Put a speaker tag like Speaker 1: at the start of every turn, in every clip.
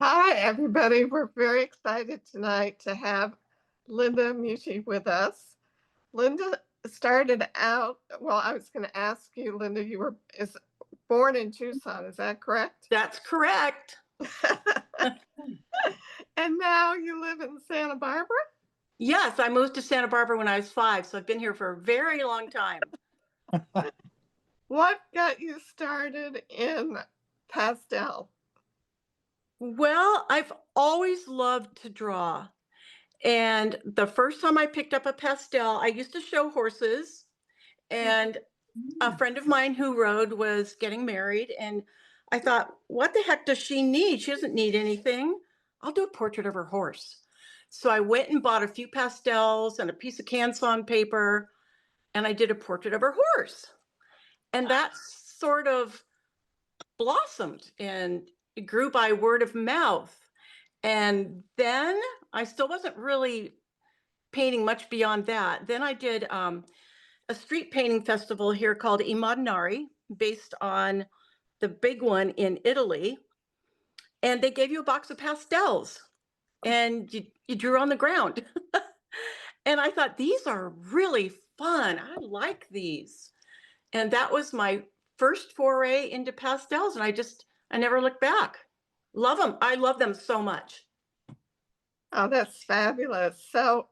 Speaker 1: Hi, everybody. We're very excited tonight to have Linda Mutti with us. Linda started out, well, I was going to ask you, Linda, you were is born in Tucson, is that correct?
Speaker 2: That's correct.
Speaker 1: And now you live in Santa Barbara?
Speaker 2: Yes, I moved to Santa Barbara when I was 5, so I've been here for a very long time.
Speaker 1: What got you started in pastel?
Speaker 2: Well, I've always loved to draw. And the first time I picked up a pastel, I used to show horses. And a
Speaker 3: Mm.
Speaker 2: friend of mine who rode was getting married. And I thought, what the heck does she need? She doesn't need anything. I'll do a portrait of her horse. So I went and bought a few pastels and a piece of canson paper, and I did a portrait of her horse. And that sort of blossomed and it grew by word of mouth. And then I still wasn't really painting much beyond that. Then I did a street painting festival here called I Modenari, based on the big one in Italy. And they gave you a box of pastels and you drew on the ground. And I thought, these are really fun. I like these. And that was my first foray into pastels. And I never looked back. Love them. I love them so much.
Speaker 1: Oh, that's fabulous. So,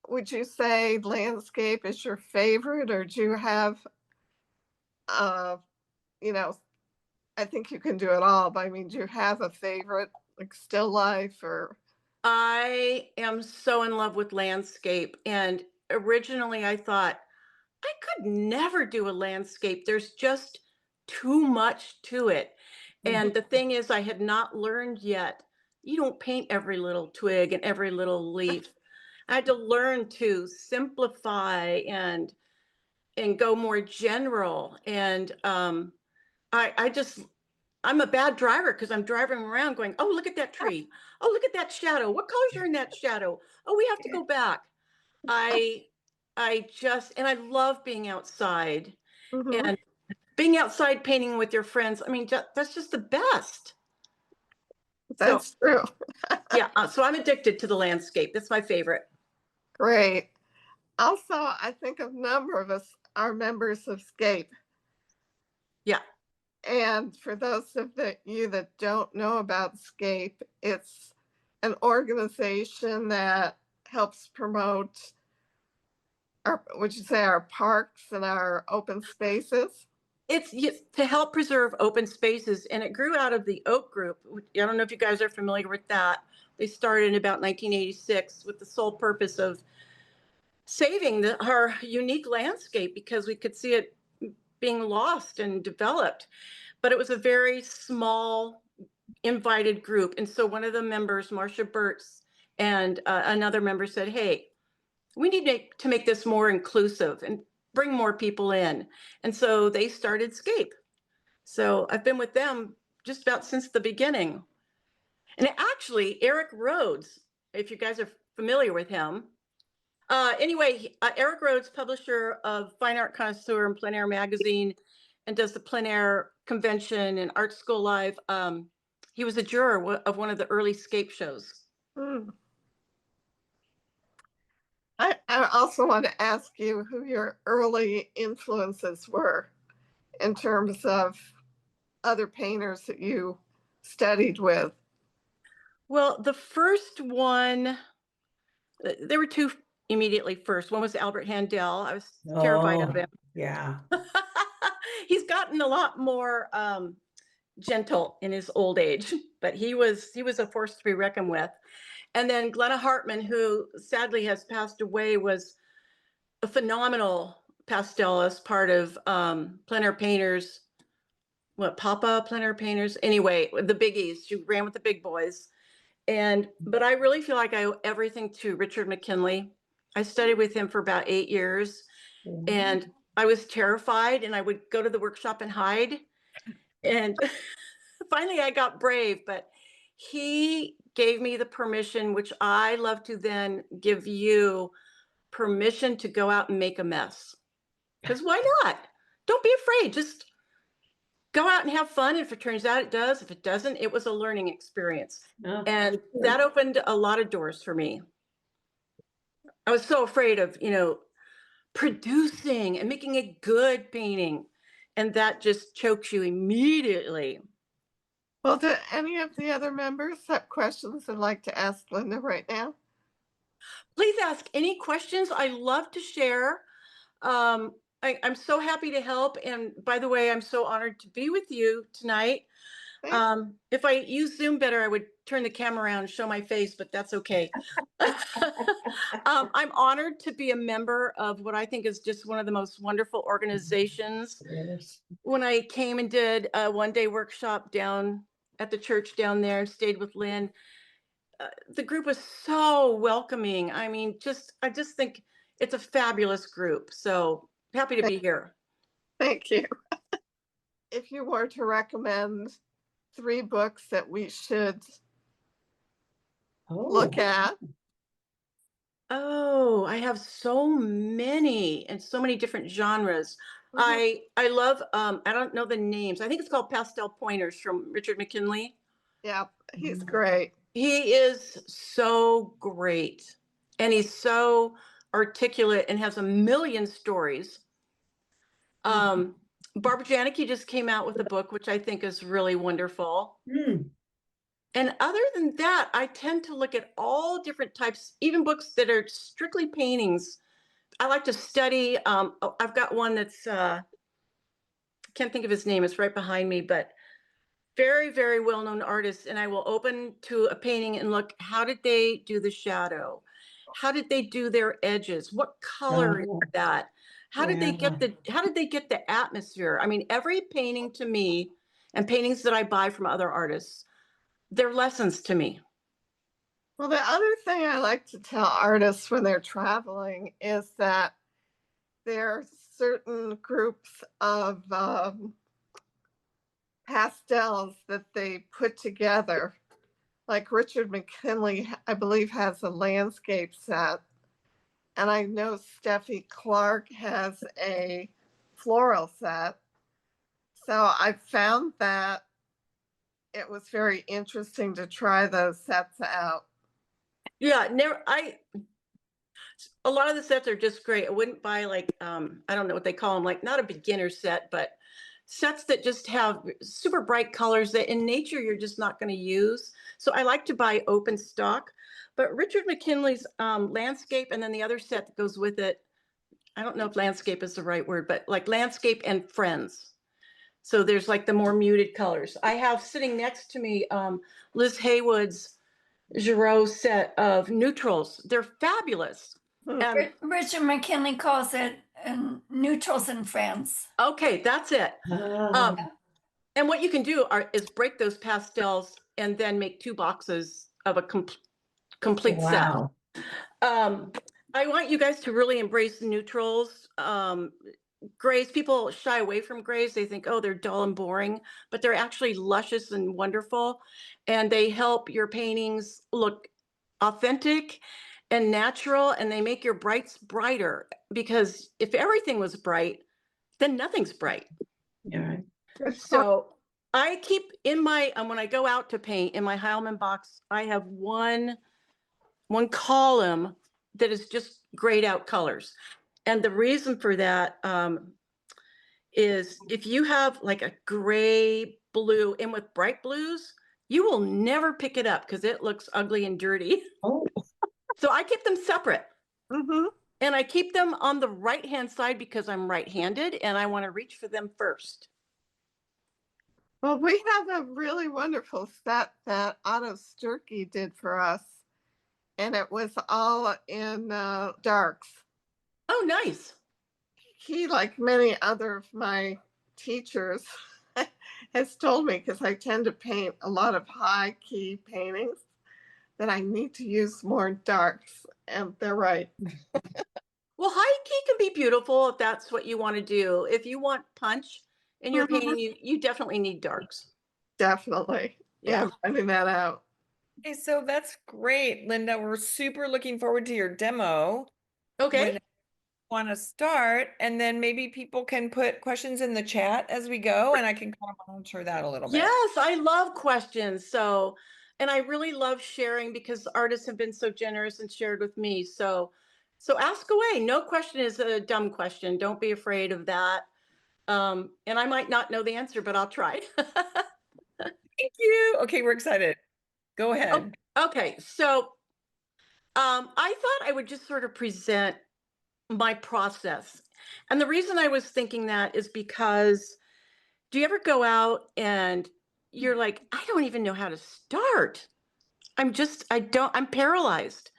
Speaker 1: would you say landscape is your favorite, or do you have, uh, you know, I think you can do it all, but I mean, do you have a favorite, like still life or?
Speaker 2: I am so in love with landscape. And originally I thought, I could never do a landscape. There's just too much to it. And the thing is, I had not learned yet. You don't paint every little twig and every little leaf. I had to learn to simplify and go more general. And I just I'm a bad driver because I'm driving around going, oh, look at that tree. Oh, look at that shadow. What colors are in that shadow? Oh, we have to go back. I and I love being outside
Speaker 1: Mhm.
Speaker 2: and being outside painting with your friends. I mean, that's just the best. So
Speaker 1: That's true.
Speaker 2: yeah, so I'm addicted to the landscape. That's my favorite.
Speaker 1: Great. Also, I think a number of us are members of SCAPE.
Speaker 2: Yeah.
Speaker 1: And for those of you that don't know about SCAPE, it's an organization that helps promote would you say our parks and our open spaces?
Speaker 2: It's to help preserve open spaces, and it grew out of the Oak Group. I don't know if you guys are familiar with that. They started in about 1986 with the sole purpose of saving our unique landscape because we could see it being lost and developed. But it was a very small, invited group. And so one of the members, Marcia Burtz, and another member said, hey, we need to make this more inclusive and bring more people in. And so they started Scape. So I've been with them just about since the beginning. And actually, Eric Rhodes, if you guys are familiar with him, Eric Rhodes, publisher of Fine Art Connoisseur and Plein Air magazine, and does the Plein Air convention and Art School Live. He was a juror of one of the early Scape shows.
Speaker 1: Hmm. I also want to ask you who your early influences were in terms of other painters that you studied with.
Speaker 2: Well, the first one, there were two immediately first. One was Albert Handel. I was terrified of
Speaker 3: Oh,
Speaker 2: him.
Speaker 3: yeah.
Speaker 2: He's gotten a lot more gentle in his old age, but he was a force to be reckoned with. And then Glenna Hartman, who sadly has passed away, was a phenomenal pastelist, part of Plein Air Painters. What Papa Plein Air Painters? Anyway, the biggies. She ran with the big boys. But I really feel like I owe everything to Richard McKinley. I studied with him for about 8 years,
Speaker 3: Mhm.
Speaker 2: and I was terrified, and I would go to the workshop and hide. And finally, I got brave, but he gave me the permission, which I love to then give you permission to go out and make a mess. Because why not? Don't be afraid. Just go out and have fun. If it turns out it does, if it doesn't, it was a learning experience.
Speaker 3: Oh,
Speaker 2: And that opened a lot of doors for me. I was so afraid of, producing and making a good painting. And that just chokes you immediately.
Speaker 1: Well, do any of the other members have questions they'd like to ask Linda right now?
Speaker 2: Please ask any questions. I love to share. I'm so happy to help. And by the way, I'm so honored to be with you tonight.
Speaker 1: Thank
Speaker 2: If I use Zoom better, I would turn the camera around and show my face, but that's okay. I'm honored to be a member of what I think is just one of the most wonderful organizations.
Speaker 3: yes.
Speaker 2: When I came and did a one-day workshop down at the church down there and stayed with Lynn, the group was so welcoming. I mean, I just think it's a fabulous group. So happy to be here.
Speaker 1: thank you. If you were to recommend 3 books that we should look at,
Speaker 2: Oh, I have so many and so many different genres.
Speaker 1: Mhm.
Speaker 2: I love I don't know the names. I think it's called Pastel Pointers from Richard McKinley.
Speaker 1: yeah, he's great.
Speaker 2: He is so great and he's so articulate and has a million stories. Um Barbara Janicki just came out with a book which I think is really wonderful.
Speaker 3: Mm.
Speaker 2: And other than that, I tend to look at all different types, even books that are strictly paintings. I like to study. I've got one that's can't think of his name. It's right behind me, but very, very well-known artist. And I will open to a painting and look. How did they do the shadow? How did they do their edges? What color is that? How did they get the? How did they get the atmosphere? I mean, every painting to me, and paintings that I buy from other artists, they're lessons to me.
Speaker 1: Well, the other thing I like to tell artists when they're traveling is that there are certain groups of pastels that they put together. Like Richard McKinley, I believe, has a landscape set. And I know Steffi Clark has a floral set. So I found that it was very interesting to try those sets out.
Speaker 2: Yeah, never. A lot of the sets are just great. I wouldn't buy like I don't know what they call them, like not a beginner set, but sets that just have super bright colors that in nature you're just not going to use. So I like to buy open stock. But Richard McKinley's landscape and then the other set that goes with it, I don't know if landscape is the right word, but like landscape and friends. So there's like the more muted colors. I have sitting next to me Liz Haywood's Giraud set of neutrals. They're fabulous.
Speaker 1: Hmm.
Speaker 2: And
Speaker 4: Richard McKinley calls it neutrals and friends.
Speaker 2: okay, that's it.
Speaker 3: Ah.
Speaker 2: And what you can do is break those pastels and then make 2 boxes of a complete
Speaker 3: Wow.
Speaker 2: set. I want you guys to really embrace the neutrals. Grays, people shy away from grays. They think, oh, they're dull and boring, but they're actually luscious and wonderful. And they help your paintings look authentic and natural, and they make your brights brighter. Because if everything was bright, then nothing's bright.
Speaker 3: Yeah.
Speaker 2: So I keep in my when I go out to paint in my Heilman box, I have one column that is just grayed out colors. And the reason for that is if you have like a gray blue and with bright blues, you will never pick it up because it looks ugly and dirty.
Speaker 3: Oh.
Speaker 2: So I keep them separate.
Speaker 1: Mm-hmm.
Speaker 2: And I keep them on the right-hand side because I'm right-handed and I want to reach for them first.
Speaker 1: Well, we have a really wonderful set that Otto Sturkey did for us, and it was all in darks.
Speaker 2: Oh, nice.
Speaker 1: He, like many other of my teachers, has told me, because I tend to paint a lot of high key paintings, that I need to use more darks, and they're right.
Speaker 2: Well, high key can be beautiful if that's what you want to do. If you want punch in your painting, you definitely need darks.
Speaker 1: Definitely. Yeah, I'm finding that out.
Speaker 5: Okay, so that's great, Linda. We're super looking forward to your demo.
Speaker 2: Okay.
Speaker 3: want to start, and then maybe people can put questions in the chat as we go, and I can kind of monitor that a little bit.
Speaker 2: Yes, I love questions. So, and I really love sharing because artists have been so generous and shared with me. So ask away. No question is a dumb question. Don't be afraid of that. And I might not know the answer, but I'll try.
Speaker 3: Thank you. Okay, we're excited. Go ahead.
Speaker 2: Okay, so I thought I would just sort of present my process. And the reason I was thinking that is because do you ever go out and you're like, I don't even know how to start? I'm paralyzed.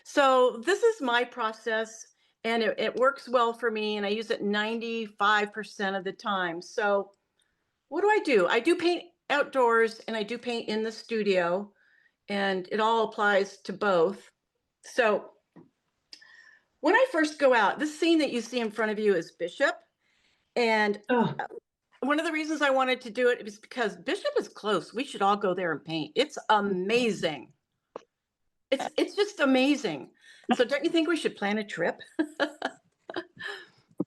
Speaker 2: So this is my process and it works well for me. And I use it 95% of the time. So what do? I do paint outdoors and I do paint in the studio, and it all applies to both. So when I first go out, this scene that you see in front of you is Bishop. And one of the reasons I wanted to do it is because Bishop is close. We should all go there and paint. It's amazing. It's just amazing. So don't you think we should plan a trip?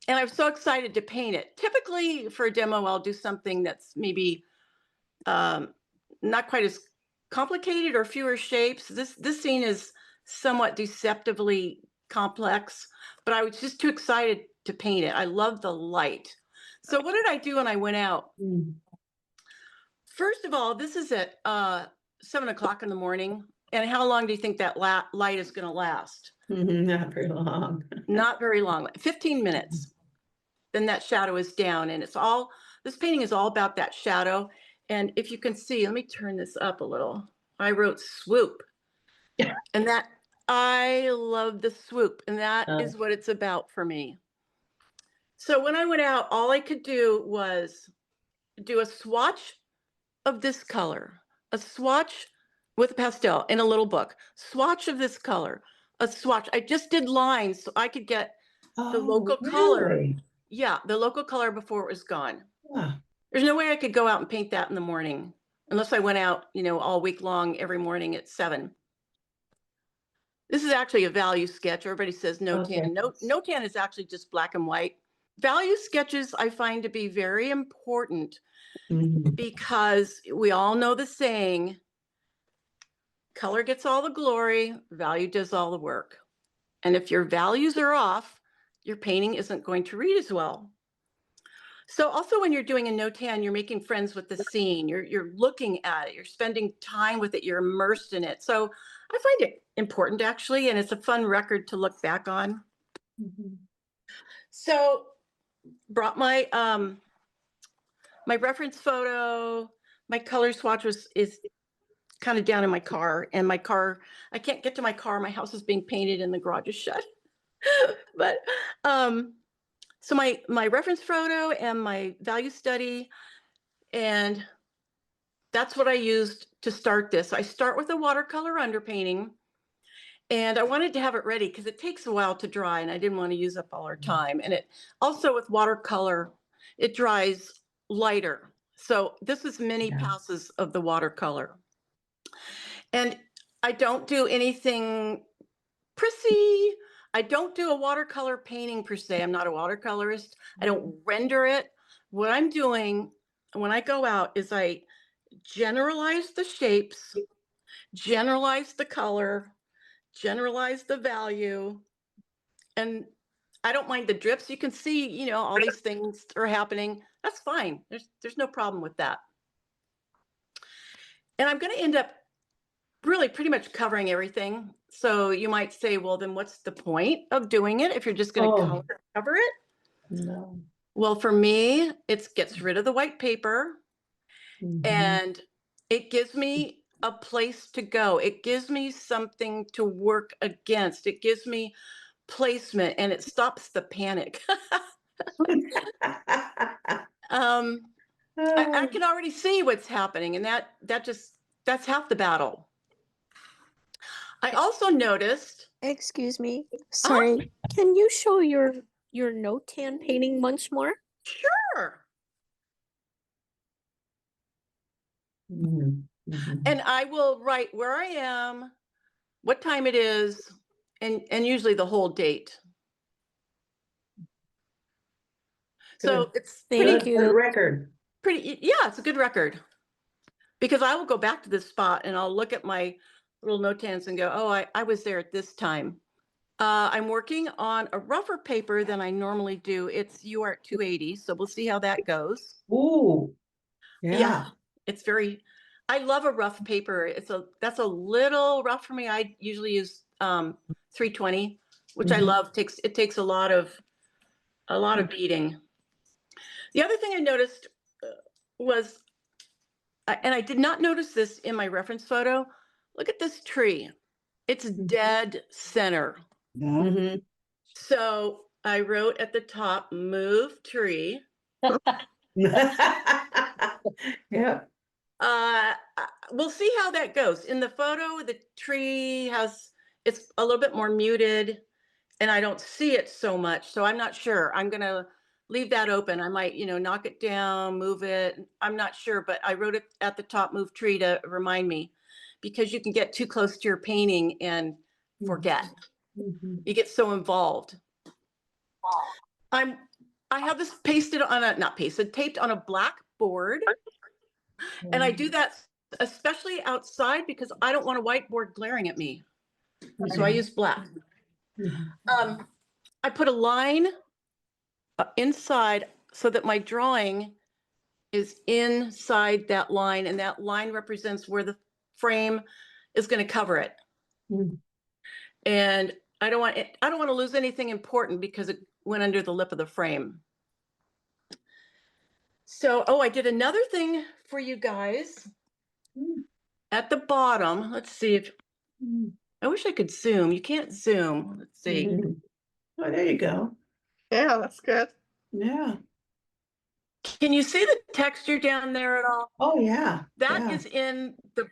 Speaker 2: And I'm so excited to paint it. Typically for a demo, I'll do something that's maybe not quite as complicated or fewer shapes. This scene is somewhat deceptively complex, but I was just too excited to paint it. I love the light. So what did I do when I went out? First of all, this is at 7 o'clock in the morning. And how long do you think that light is going to last?
Speaker 5: Not very long.
Speaker 2: Not very long, 15 minutes. Then that shadow is down, and this painting is all about that shadow. And if you can see, let me turn this up a little. I wrote swoop. And that, I love the swoop, and that is what it's about for me. So when I went out, all I could do was do a swatch of this color, a swatch with a pastel in a little book, swatch of this color, a swatch. I just did lines so I could get the local color. Yeah, the local color before it was gone. There's no way I could go out and paint that in the morning unless I went out, all week long, every morning at 7. This is actually a value sketch. Everybody says no tan. No tan is actually just black and white. Value sketches I find to be very important because we all know the saying, color gets all the glory, value does all the work. And if your values are off, your painting isn't going to read as well. So also when you're doing a no tan, you're making friends with the scene, you're looking at it, you're spending time with it, you're immersed in it. So I find it important actually, and it's a fun record to look back on. So brought my my reference photo, my color swatch is kind of down in my car, and my car, I can't get to my car. My house is being painted and the garage is shut. But so my reference photo and my value study, and that's what I used to start this. I start with a watercolor underpainting, and I wanted to have it ready because it takes a while to dry, and I didn't want to use up all our time. And it also with watercolor, it dries lighter. So this is many passes of the watercolor. And I don't do anything prissy. I don't do a watercolor painting per se. I'm not a watercolorist. I don't render it. What I'm doing when I go out is I generalize the shapes, generalize the color, generalize the value, and I don't mind the drips. You can see, all these things are happening. That's fine. There's no problem with that. And I'm going to end up really pretty much covering everything. So you might say, well, then what's the point of doing it if you're just going to cover it?
Speaker 5: No.
Speaker 2: Well, for me, it gets rid of the white paper and it gives me a place to go. It gives me something to work against. It gives me placement and it stops the panic. I can already see what's happening, and that's half the battle. I also noticed.
Speaker 6: Excuse me. Sorry. Can you show your no tan painting once more?
Speaker 2: Sure. And I will write where I am, what time it is, and usually the whole date. So
Speaker 5: Good.
Speaker 2: it's
Speaker 6: Thank
Speaker 2: pretty,
Speaker 6: you.
Speaker 5: Good record.
Speaker 2: yeah, it's a good record. Because I will go back to this spot and I'll look at my little notans and go, oh, I was there at this time. I'm working on a rougher paper than I normally do. It's UART 280, so we'll see how that goes.
Speaker 5: Ooh.
Speaker 2: Yeah,
Speaker 5: Yeah.
Speaker 2: it's I love a rough paper. That's a little rough for me. I usually use 320, which I
Speaker 5: Mhm.
Speaker 2: love. It takes a lot of beating. The other thing I noticed was, and I did not notice this in my reference photo. Look at this tree. It's dead center.
Speaker 5: Mhm.
Speaker 2: So I wrote at the top, move tree.
Speaker 5: Yeah.
Speaker 2: We'll see how that goes. In the photo, the tree it's a little bit more muted and I don't see it so much. So I'm not sure. I'm going to leave that open. I might, knock it down, move it. I'm not sure, but I wrote it at the top, move tree, to remind me, because you can get too close to your painting and forget.
Speaker 5: Mhm.
Speaker 2: You get so involved. I have this taped on a black board. And I do that especially outside because I don't want a whiteboard glaring at me. So I use black.
Speaker 5: Mhm.
Speaker 2: I put a line inside so that my drawing is inside that line, and that line represents where the frame is going to cover it.
Speaker 5: Mhm.
Speaker 2: And I don't want to lose anything important because it went under the lip of the frame. So, I did another thing for you guys. At the bottom, let's see if I wish I could zoom. You can't zoom. Let's see.
Speaker 5: Mhm. Oh, there you go.
Speaker 1: Yeah, that's good.
Speaker 5: Yeah.
Speaker 2: Can you see the texture down there at all?
Speaker 5: Oh, yeah.
Speaker 2: That's in the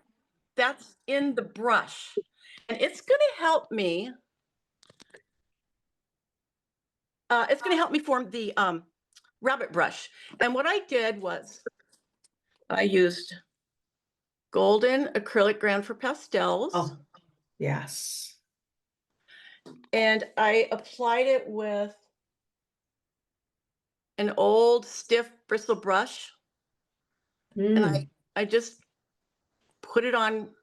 Speaker 2: brush. And it's going to help me. It's going to help me form the rabbit brush. And what I did was I used golden acrylic ground for pastels.
Speaker 5: Oh, yes.
Speaker 2: And I applied it with an old stiff bristle brush. And I just put it on.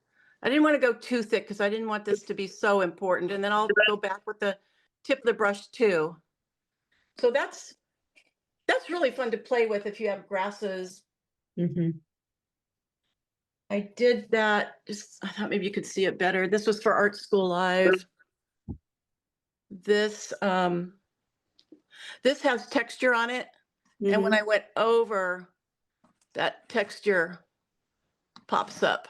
Speaker 2: I didn't want to go too thick because I didn't want this to be so important. And then I'll go back with the tip of the brush too. So that's really fun to play with if you have grasses.
Speaker 5: Mhm.
Speaker 2: I did that. I thought maybe you could see it better. This was for Art School Live. This has texture on it. And when I went over, that texture pops up.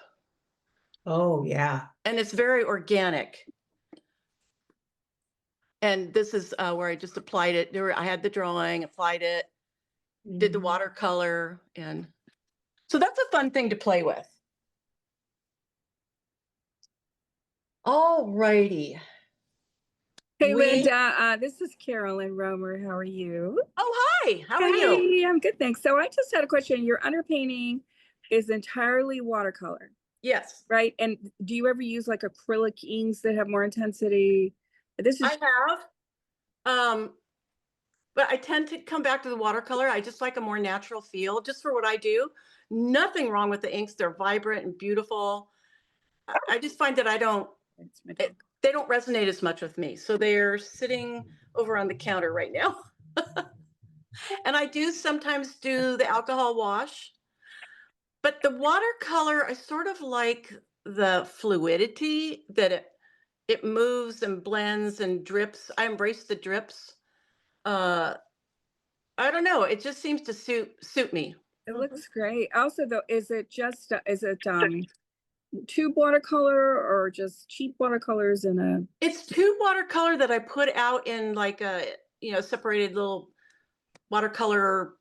Speaker 5: Oh, yeah.
Speaker 2: And it's very organic. And this is where I just applied it. I had the drawing, applied it, did the watercolor. And so that's a fun thing to play with. All righty.
Speaker 7: Hey, Linda, this is Carolyn Romer. How are you?
Speaker 2: Oh, hi. How are you?
Speaker 7: Hey, I'm good, thanks. So I just had a question. Your underpainting is entirely watercolor,
Speaker 2: Yes,
Speaker 7: right? And do you ever use like acrylic inks that have more intensity? This is
Speaker 2: I have. But I tend to come back to the watercolor. I just like a more natural feel just for what I do. Nothing wrong with the inks. They're vibrant and beautiful. I just find that they don't resonate as much with me. So they're sitting over on the counter right now. And I do sometimes do the alcohol wash. But the watercolor, I sort of like the fluidity that it moves and blends and drips. I embrace the drips. I don't know. It just seems to suit me.
Speaker 7: It looks great. Also, though, is it tube watercolor or just cheap watercolors in a?
Speaker 2: It's tube watercolor that I put out in like a separated little watercolor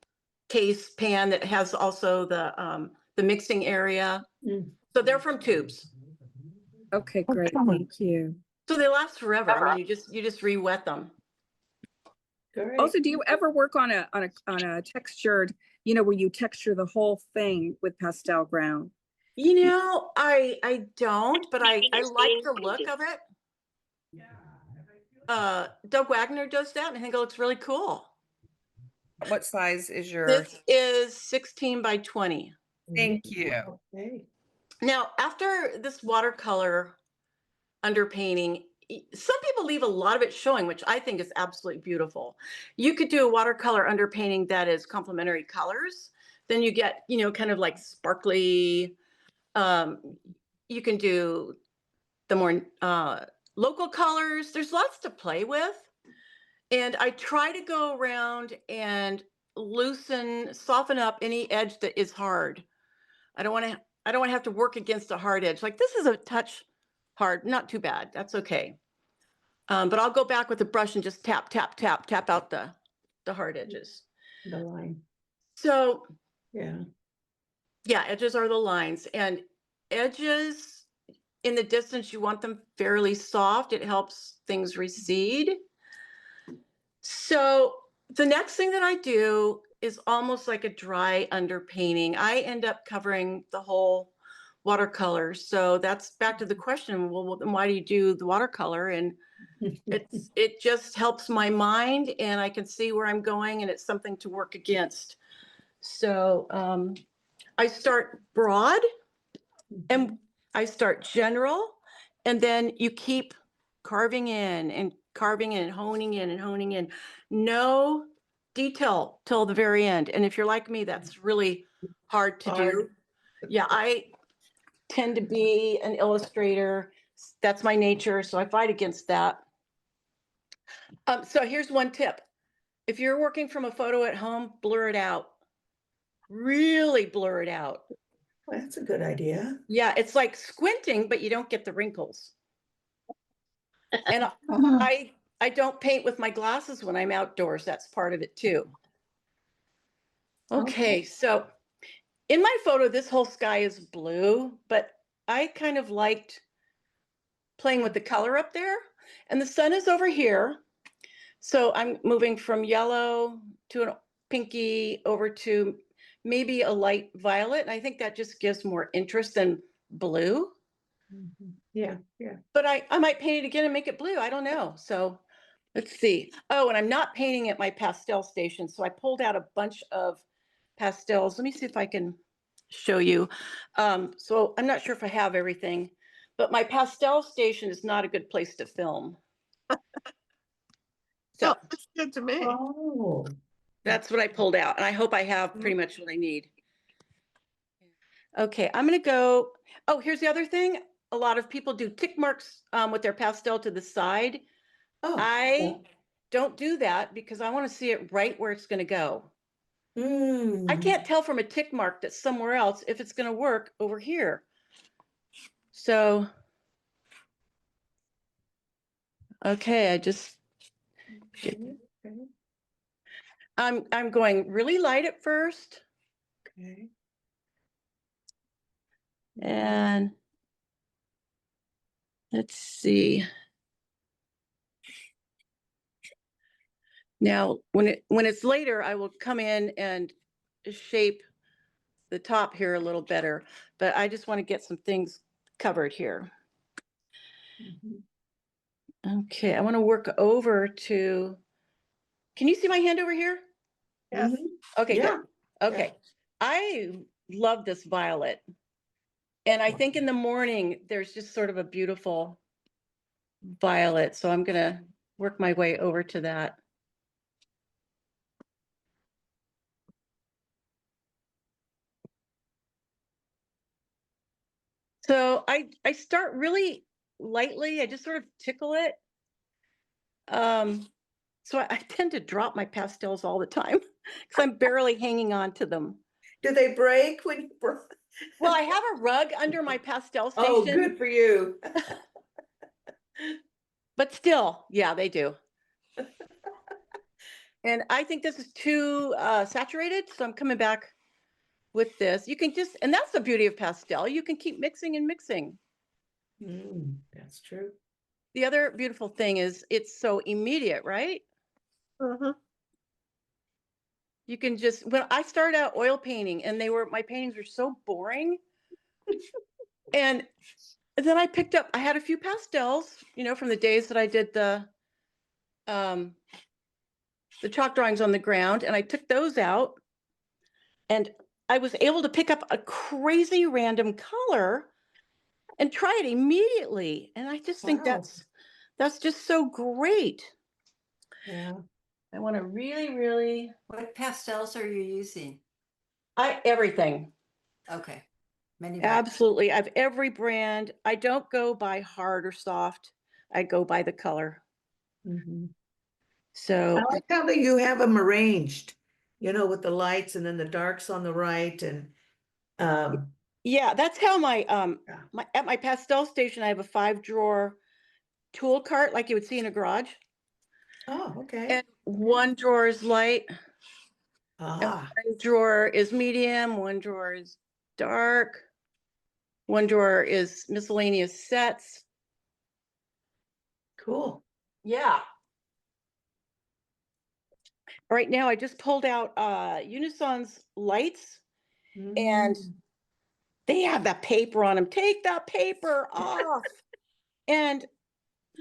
Speaker 2: case pan that has also the mixing area. So they're from tubes.
Speaker 7: Okay, great. Thank you.
Speaker 2: So they last forever. I mean, you just re-wet them.
Speaker 5: Great.
Speaker 7: Also, do you ever work on a textured, where you texture the whole thing with pastel ground?
Speaker 2: I don't, but I like the look of it. Doug Wagner does that, and I think it looks really cool.
Speaker 3: what size is your?
Speaker 2: This is 16 by 20.
Speaker 3: Thank you.
Speaker 5: Okay.
Speaker 2: Now, after this watercolor underpainting, some people leave a lot of it showing, which I think is absolutely beautiful. You could do a watercolor underpainting that is complementary colors. Then you get, kind of like sparkly. You can do the more local colors. There's lots to play with. And I try to go around and soften up any edge that is hard. I don't want to have to work against a hard edge. Like this is a touch hard, not too bad. That's okay. But I'll go back with a brush and just tap, tap, tap, tap out the hard edges.
Speaker 5: The line.
Speaker 2: So
Speaker 5: Yeah.
Speaker 2: yeah, edges are the lines, and edges in the distance, you want them fairly soft. It helps things recede. So the next thing that I do is almost like a dry underpainting. I end up covering the whole watercolor. So that's back to the question, well, then why do you do the watercolor? And it just helps my mind, and I can see where I'm going, and it's something to work against. So I start broad and I start general, and then you keep carving in and carving in, honing in and honing in. No detail till the very end. And if you're like me, that's really hard to do. Yeah, I tend to be an illustrator. That's my nature, so I fight against that. So here's one tip. If you're working from a photo at home, blur it out. Really blur it out.
Speaker 5: Well, that's a good idea.
Speaker 2: Yeah, it's like squinting, but you don't get the wrinkles. And
Speaker 4: Mhm.
Speaker 2: I don't paint with my glasses when I'm outdoors. That's part of it too. Okay, so in my photo, this whole sky is blue, but I kind of liked playing with the color up there. And the sun is over here. So I'm moving from yellow to a pinky over to maybe a light violet. And I think that just gives more interest than blue.
Speaker 5: Yeah, yeah.
Speaker 2: But I might paint it again and make it blue. I don't know. So let's see. Oh, and I'm not painting at my pastel station. So I pulled out a bunch of pastels. Let me see if I can show you. So I'm not sure if I have everything, but my pastel station is not a good place to film. So
Speaker 1: Oh, that's good to me.
Speaker 5: Oh.
Speaker 2: that's what I pulled out. And I hope I have pretty much what I need. Okay, I'm going to go. Oh, here's the other thing. A lot of people do tick marks with their pastel to the side.
Speaker 5: Oh.
Speaker 2: I don't do that because I want to see it right where it's going to go. I can't tell from a tick mark that's somewhere else if it's going to work over here. So, okay, I just, I'm going really light at first.
Speaker 5: Okay.
Speaker 2: And let's see. Now, when it's later, I will come in and shape the top here a little better, but I just want to get some things covered here. Okay, I want to work over to, can you see my hand over here?
Speaker 1: Yes.
Speaker 2: Okay,
Speaker 5: Yeah.
Speaker 2: good. Okay. I love this violet. And I think in the morning, there's just sort of a beautiful violet. So I'm going to work my way over to that. So I start really lightly. I just sort of tickle it. So I tend to drop my pastels all the time because I'm barely hanging on to them.
Speaker 5: Do they break when you break?
Speaker 2: Well, I have a rug under my pastel station.
Speaker 5: Oh, good for you.
Speaker 2: But still, yeah, they do. And I think this is too saturated, so I'm coming back with this. You can just, and that's the beauty of pastel. You can keep mixing and mixing.
Speaker 5: That's true.
Speaker 2: The other beautiful thing is it's so immediate, right?
Speaker 1: Mhm.
Speaker 2: You can just, when I started out oil painting and my paintings were so boring. And then I picked up, I had a few pastels, from the days that I did the the chalk drawings on the ground, and I took those out, and I was able to pick up a crazy random color and try it immediately. And I just think
Speaker 5: Wow.
Speaker 2: that's just so great.
Speaker 5: Yeah.
Speaker 2: I want to really,
Speaker 8: What pastels are you using?
Speaker 2: everything.
Speaker 8: Okay. Many brands.
Speaker 2: Absolutely. I have every brand. I don't go by hard or soft. I go by the color.
Speaker 5: Mhm. I
Speaker 2: So
Speaker 5: like how that you have them arranged, with the lights and then the darks on the right and,
Speaker 2: yeah, that's how my
Speaker 5: Yeah.
Speaker 2: at my pastel station, I have a 5-drawer tool cart like you would see in a garage.
Speaker 5: oh, okay.
Speaker 2: And one drawer is light, and
Speaker 5: Ah,
Speaker 2: one drawer is medium, one drawer is dark, one drawer is miscellaneous sets.
Speaker 5: cool.
Speaker 2: Yeah. Right now, I just pulled out Unison's lights, and
Speaker 5: Mm.
Speaker 2: they have that paper on them. Take that paper off and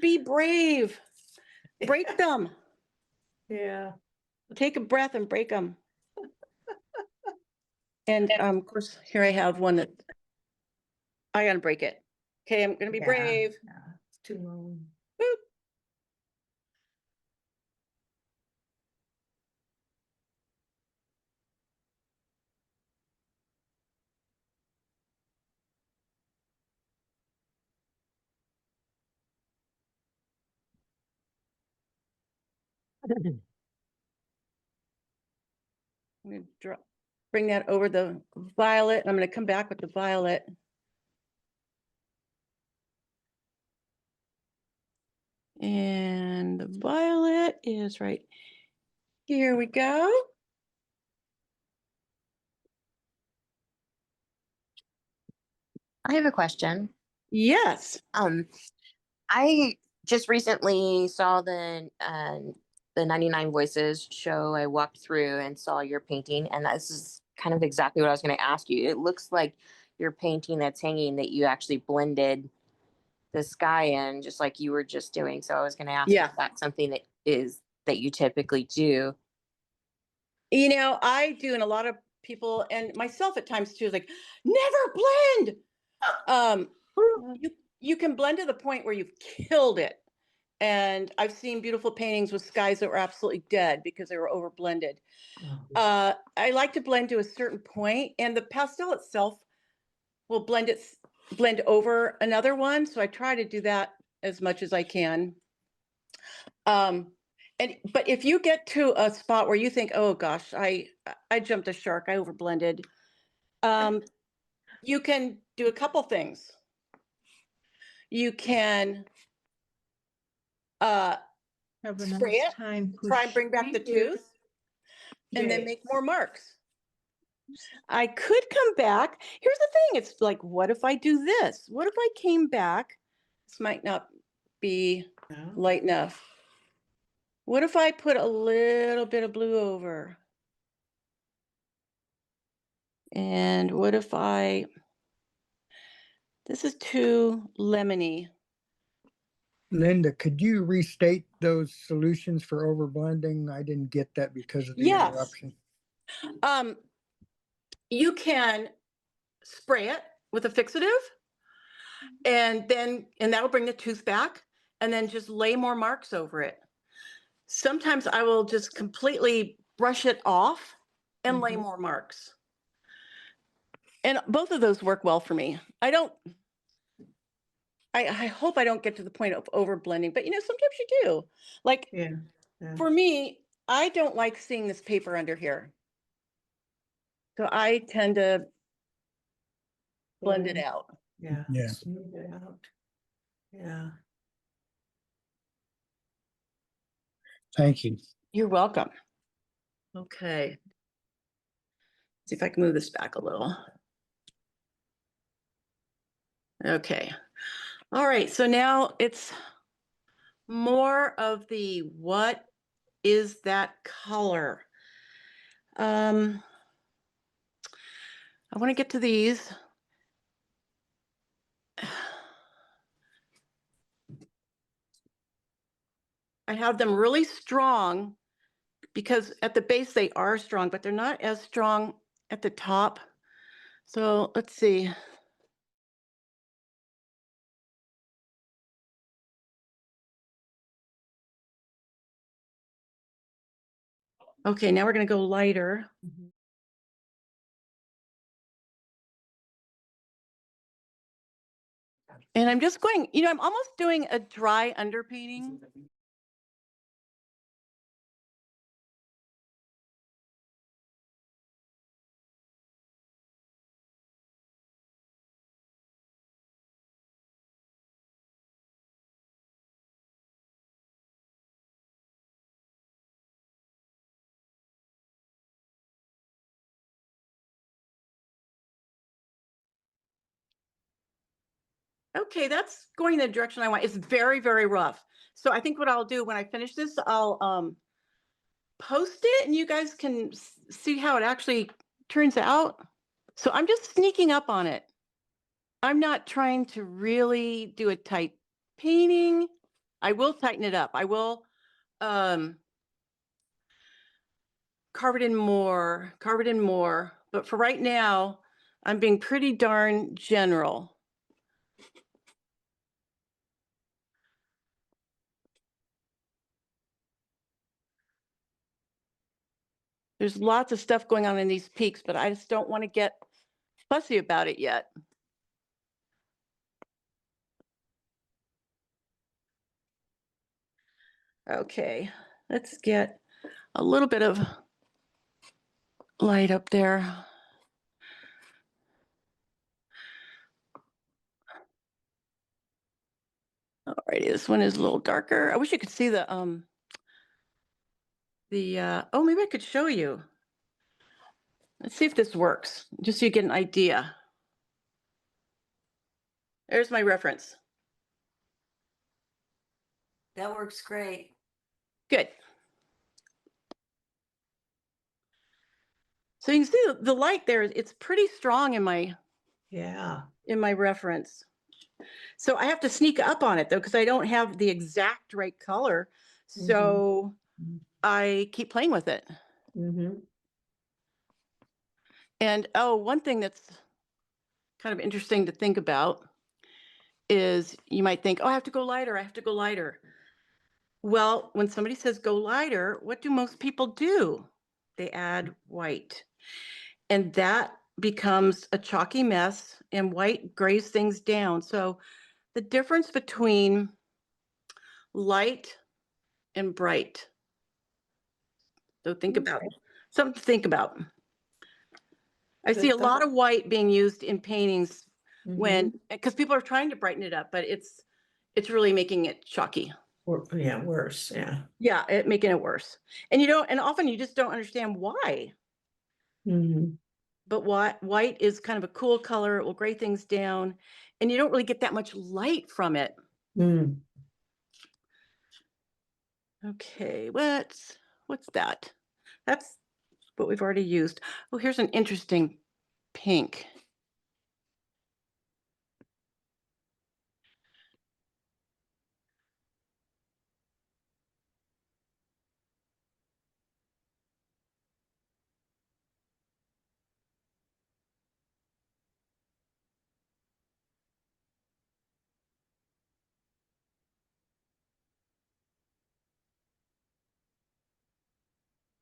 Speaker 2: be brave. Break them.
Speaker 5: Yeah.
Speaker 2: Take a breath and break them. And of course, here I have one that I gotta break it. Okay, I'm gonna be
Speaker 5: Yeah.
Speaker 2: brave.
Speaker 5: Yeah, it's too long.
Speaker 2: Boop. I'm gonna bring that over the violet. I'm gonna come back with the violet. And the violet is right here. We go.
Speaker 9: I have a question.
Speaker 2: Yes.
Speaker 9: I just recently saw the 99 Voices show. I walked through and saw your painting, and this is kind of exactly what I was going to ask you. It looks like your painting that's hanging that you actually blended the sky in, just like you were just doing. So I was going to ask
Speaker 2: Yeah.
Speaker 9: if that's something that you typically do.
Speaker 2: You know, I do, and a lot of people and myself at times too, like, never blend. You can blend to the point where you've killed it. And I've seen beautiful paintings with skies that were absolutely dead because they were over blended.
Speaker 5: Oh.
Speaker 2: I like to blend to a certain point, and the pastel itself will blend over another one. So I try to do that as much as I can. But if you get to a spot where you think, oh gosh, I jumped a shark, I over blended, you can do a couple things. You can
Speaker 10: Have a
Speaker 2: spray
Speaker 10: nice
Speaker 2: it,
Speaker 10: time.
Speaker 2: try and bring back the
Speaker 5: Thank you.
Speaker 2: tooth, and then
Speaker 5: Yay.
Speaker 2: make more marks. I could come back. Here's the thing. It's like, what if I do this? What if I came back? This might not be
Speaker 5: Yeah.
Speaker 2: light enough. What if I put a little bit of blue over? And what if this is too lemony.
Speaker 10: Linda, could you restate those solutions for overblending? I didn't get that because of the
Speaker 2: Yes.
Speaker 10: interruption.
Speaker 2: You can spray it with a fixative, and that'll bring the tooth back, and then just lay more marks over it. Sometimes I will just completely brush it off and lay more marks. And both of those work well for me. I hope I don't get to the point of over blending, but sometimes you do. Like,
Speaker 5: Yeah. Yeah.
Speaker 2: for me, I don't like seeing this paper under here. So I tend to blend it out.
Speaker 5: Yeah.
Speaker 10: Yeah.
Speaker 5: Smooth it out. Yeah.
Speaker 10: Thank you.
Speaker 2: You're welcome. Okay. See if I can move this back a little. Okay. All right. So now it's more of the what is that color? I want to get to these. I have them really strong because at the base they are strong, but they're not as strong at the top. So let's see. Okay, now we're going to go lighter. And I'm just going, I'm almost doing a dry underpainting. Okay, that's going in the direction I want. It's very, very rough. So I think what I'll do when I finish this, I'll post it and you guys can see how it actually turns out. So I'm just sneaking up on it. I'm not trying to really do a tight painting. I will tighten it up. I will carve it in more. But for right now, I'm being pretty darn general. There's lots of stuff going on in these peaks, but I just don't want to get fussy about it yet. Okay, let's get a little bit of light up there. Alrighty, this one is a little darker. I wish you could see the oh, maybe I could show you. Let's see if this works, just so you get an idea. There's my reference.
Speaker 8: That works great.
Speaker 2: Good. So you can see the light there, it's pretty strong in my reference. So I have to sneak up on it though, because I don't have the exact right color. So I keep playing with it. And one thing that's kind of interesting to think about is you might think, oh, I have to go lighter. Well, when somebody says go lighter, what do most people do? They add white. And that becomes a chalky mess, and white grays things down. So the difference between light and bright. So think about it. Something to think about. I see a lot of white being used in paintings because people are trying to brighten it up, but it's really making it chalky.
Speaker 5: Worse.
Speaker 2: Yeah, making it worse. And and often you just don't understand why. But white is kind of a cool color. It will gray things down, and you don't really get that much light from it. Okay, what's that? That's what we've already used. Oh, here's an interesting pink.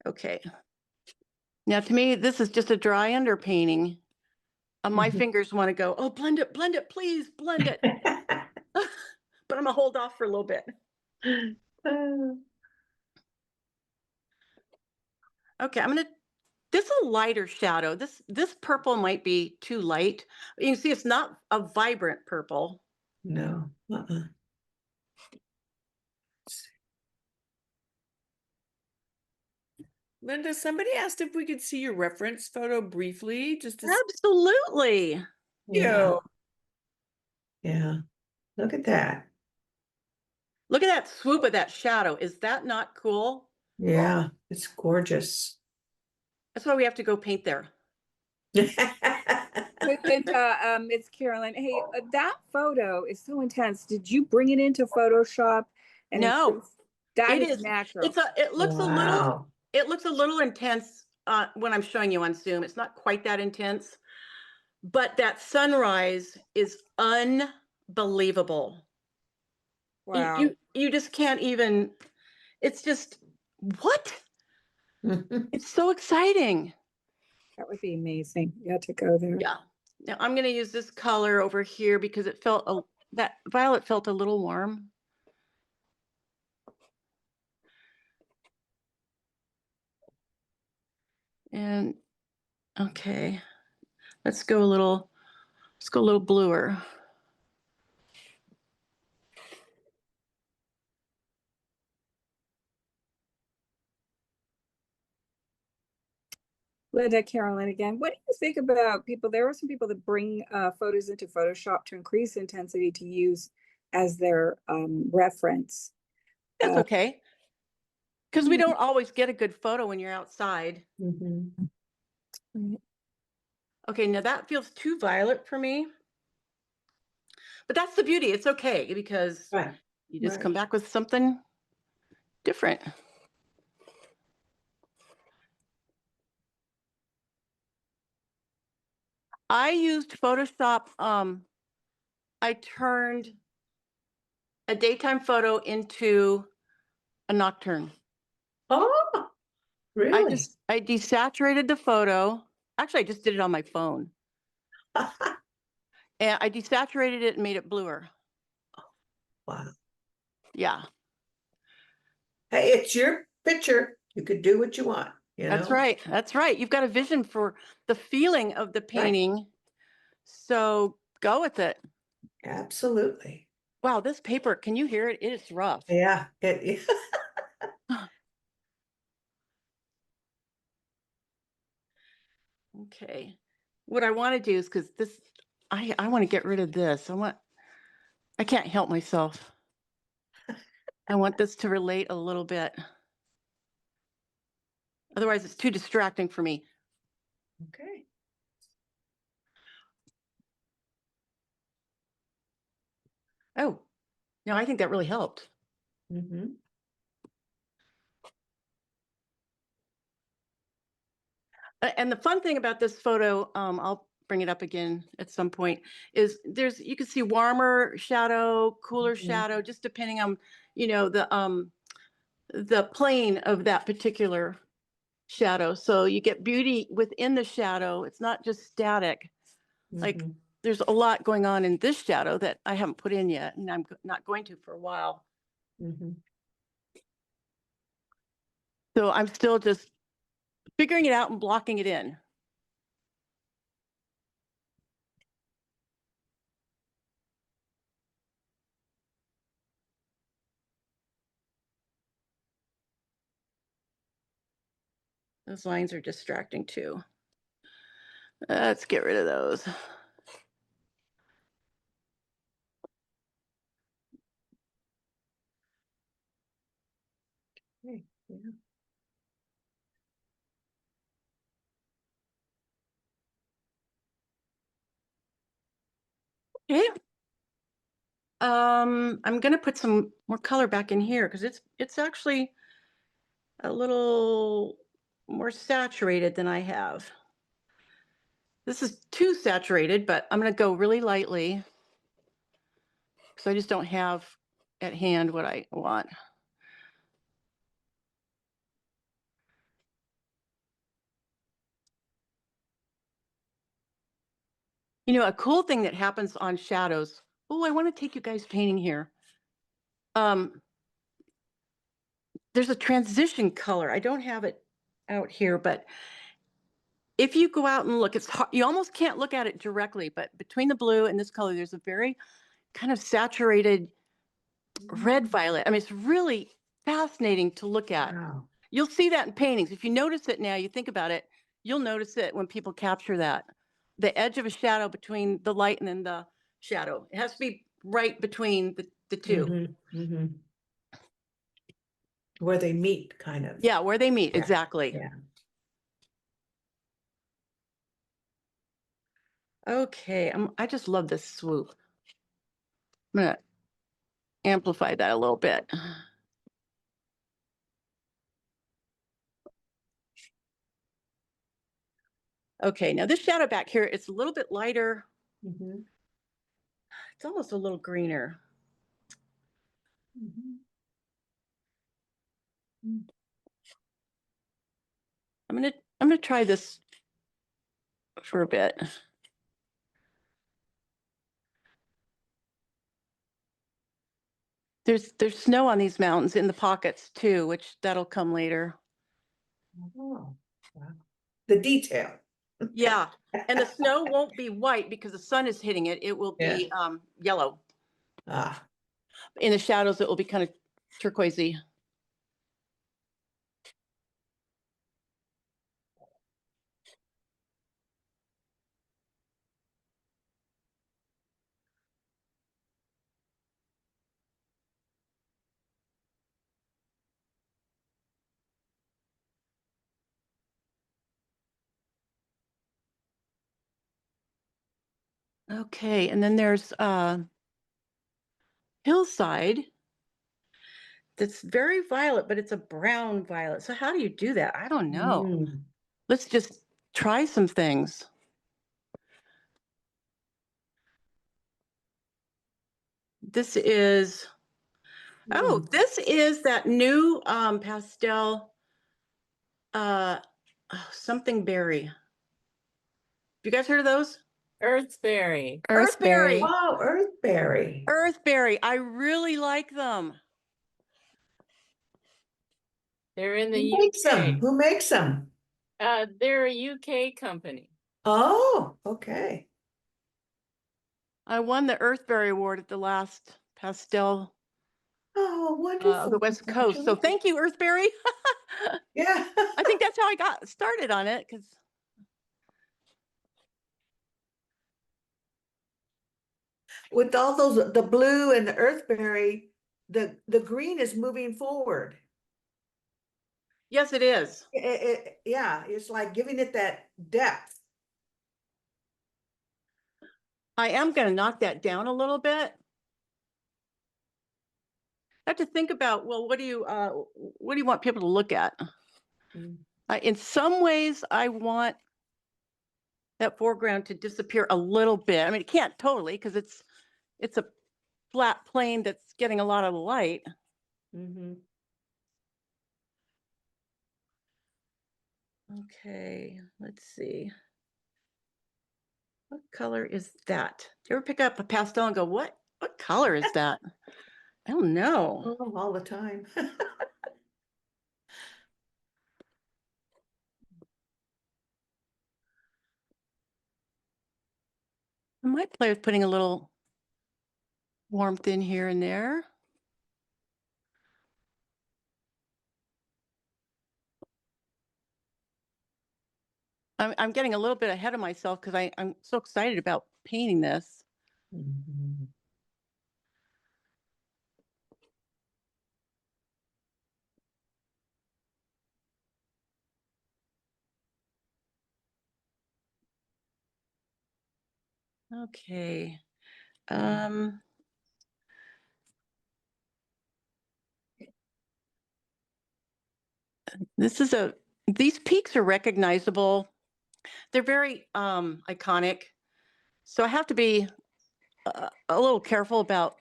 Speaker 2: Okay. Now, to me, this is just a dry underpainting. My fingers want to go, oh, blend it, please, blend it. But I'm gonna hold off for a little bit. Okay, this is a lighter shadow. This purple might be too light. You can see it's not a vibrant purple.
Speaker 5: No.
Speaker 3: Linda, somebody asked if we could see your reference photo briefly, just to
Speaker 2: Absolutely.
Speaker 5: Yeah. Look at that.
Speaker 2: Look at that swoop of that shadow. Is that not cool?
Speaker 5: Yeah, it's gorgeous.
Speaker 2: That's why we have to go paint there.
Speaker 7: Linda, it's Carolyn. Hey, that photo is so intense. Did you bring it into Photoshop? And
Speaker 2: No,
Speaker 7: that
Speaker 2: it
Speaker 7: is
Speaker 2: is
Speaker 7: natural.
Speaker 2: it looks a little, it looks a little intense when I'm showing you on Zoom. It's not quite that intense, but that sunrise is unbelievable.
Speaker 7: Wow.
Speaker 2: You just can't even, it's just, what? It's so exciting.
Speaker 7: That would be amazing. You had to go there.
Speaker 2: Yeah. Now I'm going to use this color over here because it felt, that violet felt a little warm. And okay, let's go a little bluer.
Speaker 7: Linda, Carolyn again. What do you think about people? There are some people that bring photos into Photoshop to increase intensity to use as their reference.
Speaker 2: That's okay. Because we
Speaker 7: Hmm.
Speaker 2: don't always get a good photo when you're outside.
Speaker 7: Right.
Speaker 2: Okay, now that feels too violet for me. But that's the beauty. It's okay because
Speaker 5: Right.
Speaker 2: you just
Speaker 7: Right.
Speaker 2: come back with something different. I used Photoshop. I turned a daytime photo into a nocturne.
Speaker 5: Oh, really?
Speaker 2: I desaturated the photo. Actually, I just did it on my phone. And I desaturated it and made it bluer.
Speaker 5: Wow.
Speaker 2: Yeah,
Speaker 5: Hey, it's your picture. You could do what you want, you
Speaker 2: that's
Speaker 5: know?
Speaker 2: right. That's right. You've got a vision for the feeling of the painting. So go with it.
Speaker 5: Absolutely.
Speaker 2: Wow, this paper, can you hear it? It's rough.
Speaker 5: Yeah.
Speaker 2: Okay. What I want to do is because this, I want to get rid of this. I can't help myself. I want this to relate a little bit. Otherwise, it's too distracting for me.
Speaker 5: Okay.
Speaker 2: Oh, no, I think that really helped.
Speaker 5: Mm-hmm.
Speaker 2: And the fun thing about this photo, I'll bring it up again at some point, is you can see warmer shadow, cooler
Speaker 5: Mhm.
Speaker 2: shadow, just depending on, the plane of that particular shadow. So you get beauty within the shadow. It's not just static. Like
Speaker 5: Mhm.
Speaker 2: there's a lot going on in this shadow that I haven't put in yet, and I'm not going to for a while.
Speaker 5: Mhm.
Speaker 2: So I'm still just figuring it out and blocking it in. Those lines are distracting too. Let's get rid of those.
Speaker 5: Okay, yeah.
Speaker 2: Okay. I'm gonna put some more color back in here because it's actually a little more saturated than I have. This is too saturated, but I'm gonna go really lightly because I just don't have at hand what I want. You know, a cool thing that happens on shadows. Oh, I want to take you guys painting here. There's a transition color. I don't have it out here, but if you go out and look, it's hard, you almost can't look at it directly, but between the blue and this color, there's a very kind of saturated red violet. I mean, it's really fascinating to look at.
Speaker 5: Wow.
Speaker 2: You'll see that in paintings. If you notice it now, you think about it, you'll notice it when people capture that. The edge of a shadow between the light and then the shadow. It has to be right between the two.
Speaker 5: Mhm. Mhm. Where they meet, kind of.
Speaker 2: Yeah, where they meet,
Speaker 5: Yeah.
Speaker 2: exactly.
Speaker 5: Yeah.
Speaker 2: Okay, I just love this swoop. I'm gonna amplify that a little bit. Okay, now this shadow back here, it's a little bit lighter.
Speaker 5: Mhm,
Speaker 2: It's almost a little greener.
Speaker 5: mhm.
Speaker 2: I'm gonna try this for a bit. There's snow on these mountains in the pockets too, which that'll come later.
Speaker 5: Oh, wow. The detail.
Speaker 2: Yeah, and the snow won't be white because the sun is hitting it. It will be yellow.
Speaker 5: Ah,
Speaker 2: In the shadows, it will be kind of turquoisey. Okay, and then there's hillside that's very violet, but it's a brown violet. So how do you do that? I don't know.
Speaker 5: mm,
Speaker 2: Let's just try some things. This is, oh, this is that new pastel, something berry. Have you guys heard of those?
Speaker 8: Earthberry.
Speaker 2: Earthberry.
Speaker 5: Oh, Earthberry.
Speaker 2: Earthberry. I really like them.
Speaker 8: They're in
Speaker 5: Who
Speaker 8: the
Speaker 5: makes them?
Speaker 8: UK.
Speaker 5: Who makes them?
Speaker 8: They're a UK company.
Speaker 5: Oh, okay.
Speaker 2: I won the Earthberry Award at the last pastel
Speaker 5: Oh,
Speaker 2: of
Speaker 5: wonderful.
Speaker 2: the West Coast. So thank you, Earthberry.
Speaker 5: Yeah.
Speaker 2: I think that's how I got started on it because
Speaker 5: With all those, the blue and the Earthberry, the green is moving forward.
Speaker 2: yes, it is.
Speaker 5: Yeah, it's like giving it that depth.
Speaker 2: I am going to knock that down a little bit. I have to think about, well, what do you want people to look at?
Speaker 5: Mm.
Speaker 2: In some ways, I want that foreground to disappear a little bit. I mean, it can't totally because it's a flat plane that's getting a lot of light.
Speaker 5: Mm-hmm.
Speaker 2: Okay, let's see. What color is that? Do you ever pick up a pastel and go, what color is that? I don't know.
Speaker 5: Oh, all the time.
Speaker 2: I might play with putting a little warmth in here and there. I'm getting a little bit ahead of myself because I'm so excited about painting this.
Speaker 5: Mhm.
Speaker 2: Okay. These peaks are recognizable. They're very iconic. So I have to be a little careful about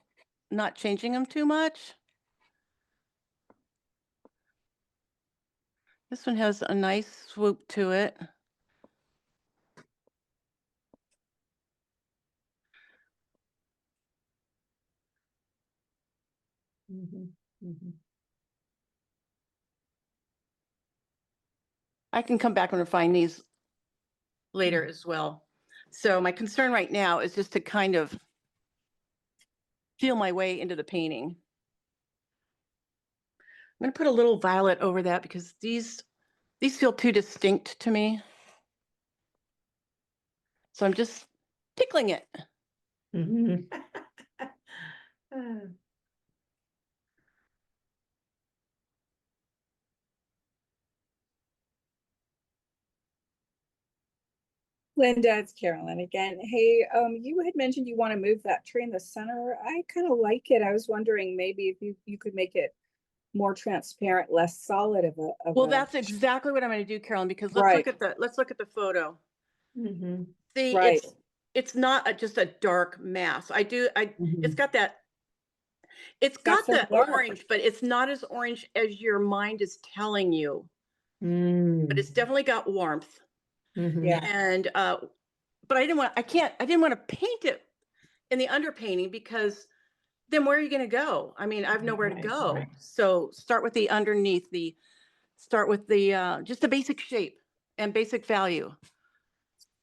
Speaker 2: not changing them too much. This one has a nice swoop to it.
Speaker 5: Mhm. Mhm.
Speaker 2: I can come back and refine these later
Speaker 5: Mm.
Speaker 2: as well. So my concern right now is just to kind of feel my way into the painting. I'm going to put a little violet over that because these feel too distinct to me. So I'm just tickling it.
Speaker 5: Mhm.
Speaker 7: Linda, it's Carolyn again. Hey, you had mentioned you want to move that tree in the center. I kind of like it. I was wondering maybe if you could make it more transparent, less solid of
Speaker 2: Well,
Speaker 7: a
Speaker 2: that's exactly what I'm going to do, Carolyn, because let's
Speaker 7: right.
Speaker 2: look at the photo.
Speaker 5: Mhm.
Speaker 2: See,
Speaker 7: Right.
Speaker 2: it's not just a dark mass. It's
Speaker 5: Mhm.
Speaker 2: got that, it's
Speaker 7: Got
Speaker 2: got
Speaker 7: some
Speaker 2: the
Speaker 7: warmth.
Speaker 2: orange, but it's not as orange as your mind is telling you. But
Speaker 5: Mm.
Speaker 2: it's definitely got warmth.
Speaker 5: Mhm.
Speaker 7: Yeah.
Speaker 2: And but I didn't want to paint it in the underpainting, because then where are you going to go? I mean, I have nowhere to
Speaker 5: Right,
Speaker 2: go.
Speaker 5: right.
Speaker 2: So start with the underneath, start with the just the basic shape and basic value.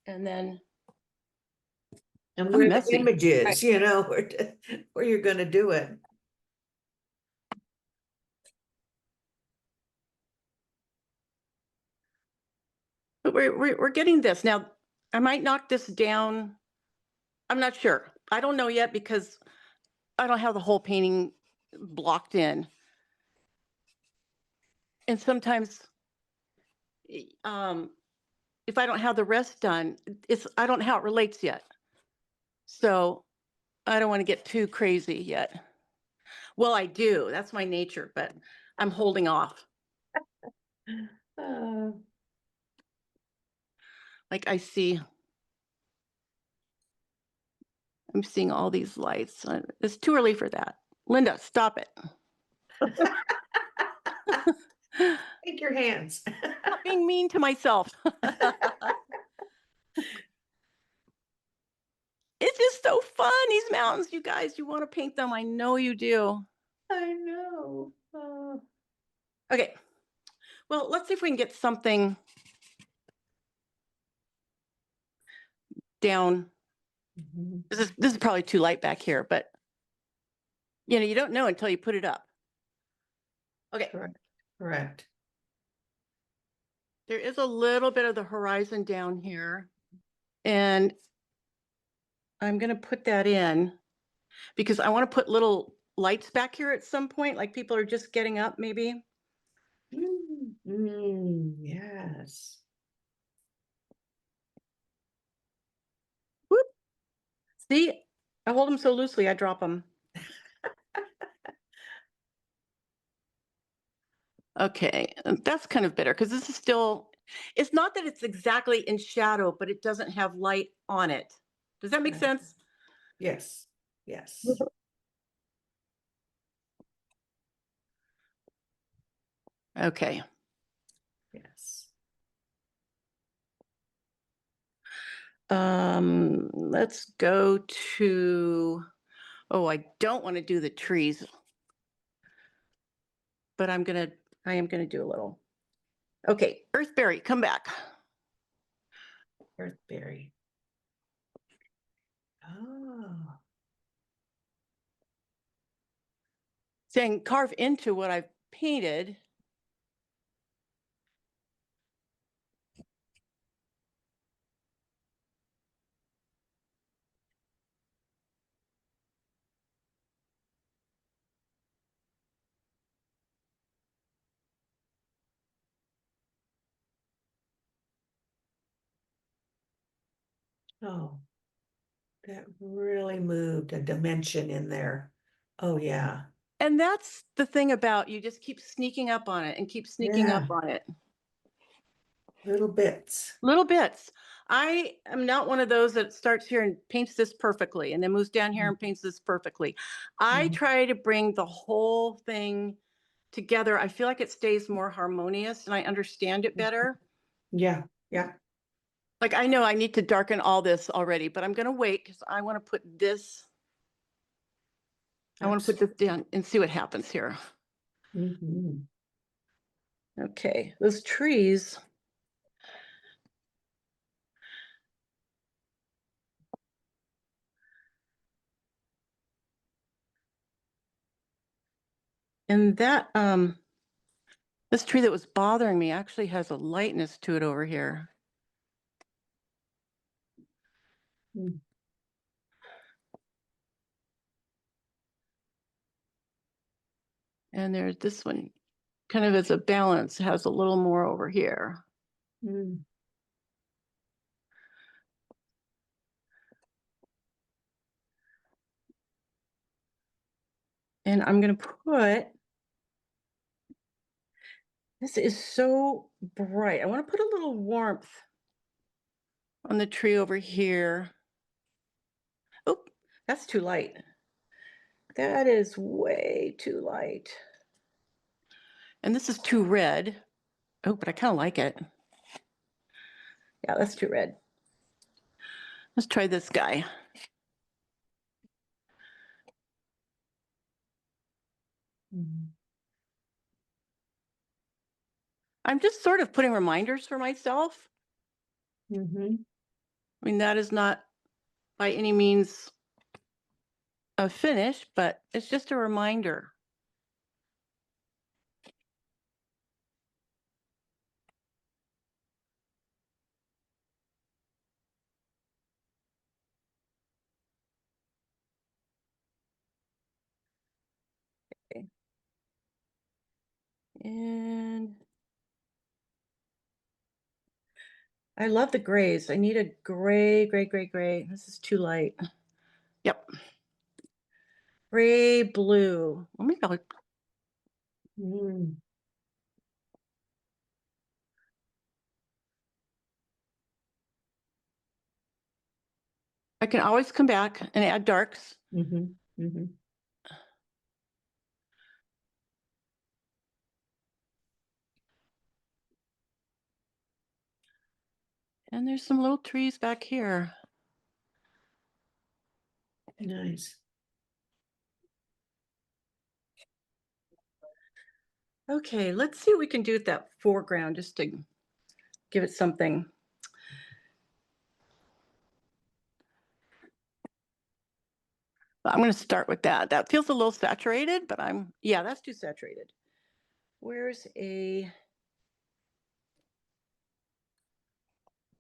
Speaker 2: And then
Speaker 5: And
Speaker 2: I'm
Speaker 5: where the
Speaker 2: messy.
Speaker 5: image is, you know, where you're gonna do it.
Speaker 2: But we're getting this. Now, I might knock this down. I'm not sure. I don't know yet, because I don't have the whole painting blocked in. And sometimes if I don't have the rest done, I don't know how it relates yet. So I don't want to get too crazy yet. Well, I do. That's my nature, but I'm holding off. Like I'm seeing all these lights. It's too early for that. Linda, stop it.
Speaker 5: Take your hands.
Speaker 2: Not being mean to myself. It's just so fun, these mountains, you guys. You want to paint them. I know you do.
Speaker 5: I know.
Speaker 2: Okay. Well, let's see if we can get something down.
Speaker 5: Mhm.
Speaker 2: This is probably too light back here, but you don't know until you put it up. Okay.
Speaker 5: Correct. Correct.
Speaker 2: There is a little bit of the horizon down here, and I'm going to put that in because I want to put little lights back here at some point, like people are just getting up maybe.
Speaker 5: Yes.
Speaker 2: Whoop. See, I hold them so loosely, I drop them. Okay, that's kind of bitter because this is still, it's not that it's exactly in shadow, but it doesn't have light on it. Does that make
Speaker 5: Right.
Speaker 2: sense?
Speaker 5: Yes. Yes.
Speaker 2: Okay.
Speaker 5: Yes.
Speaker 2: Let's go to, oh, I don't want to do the trees, but I am gonna do a little. Okay, Earthberry, come back.
Speaker 5: Earthberry. Oh.
Speaker 2: Saying carve into what I've painted.
Speaker 5: Oh. That really moved a dimension in there. Oh, yeah.
Speaker 2: And that's the thing about, you just keep sneaking up on it and keep sneaking
Speaker 5: Yeah.
Speaker 2: up on it.
Speaker 5: Little bits.
Speaker 2: Little bits. I am not one of those that starts here and paints this perfectly and then moves down here and paints this perfectly. I
Speaker 5: Mhm.
Speaker 2: try to bring the whole thing together. I feel like it stays more harmonious and I understand it better.
Speaker 5: Yeah. Yeah.
Speaker 2: Like I know I need to darken all this already, but I'm going to wait because I want to put this. I want to put this down and see what happens here.
Speaker 5: Mhm.
Speaker 2: Okay, those trees. And that, this tree that was bothering me actually has a lightness to it over here.
Speaker 5: Mm.
Speaker 2: And there's this one, kind of as a balance, has a little more over here.
Speaker 5: Mm.
Speaker 2: And I'm going to put, this is so bright. I want to put a little warmth on the tree over here. Oh, that's too light. That is way too light. And this is too red. Oh, but I kind of like it. Yeah, that's too red. Let's try this guy. I'm just sort of putting reminders for myself.
Speaker 5: Mm-hmm.
Speaker 2: I mean, that is not by any means a finish, but it's just a reminder. Okay. And I love the grays. I need a gray, gray, gray, gray. This is too light. Yep. Gray, blue. Oh my God.
Speaker 5: Mm.
Speaker 2: I can always come back and add darks.
Speaker 5: Mm-hmm. Mm-hmm.
Speaker 2: And there's some little trees back here.
Speaker 5: Nice.
Speaker 2: Okay, let's see what we can do with that foreground just to give it something. I'm going to start with that. That feels a little saturated, but yeah, that's too saturated. Where's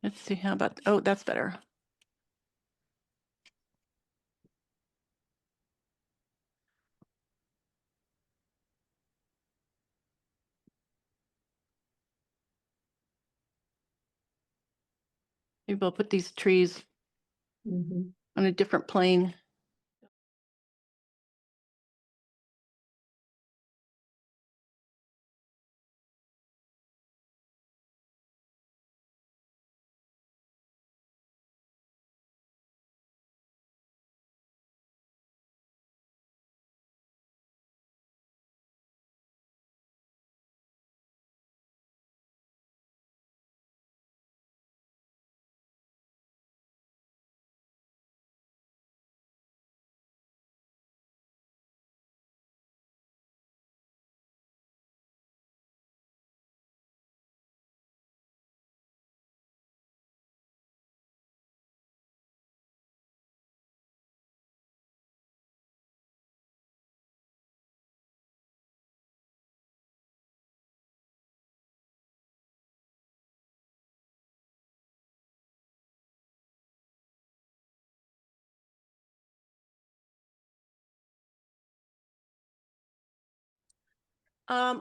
Speaker 2: let's see, how about, oh, that's better. Maybe I'll put these trees
Speaker 5: Mm-hmm.
Speaker 2: on a different plane.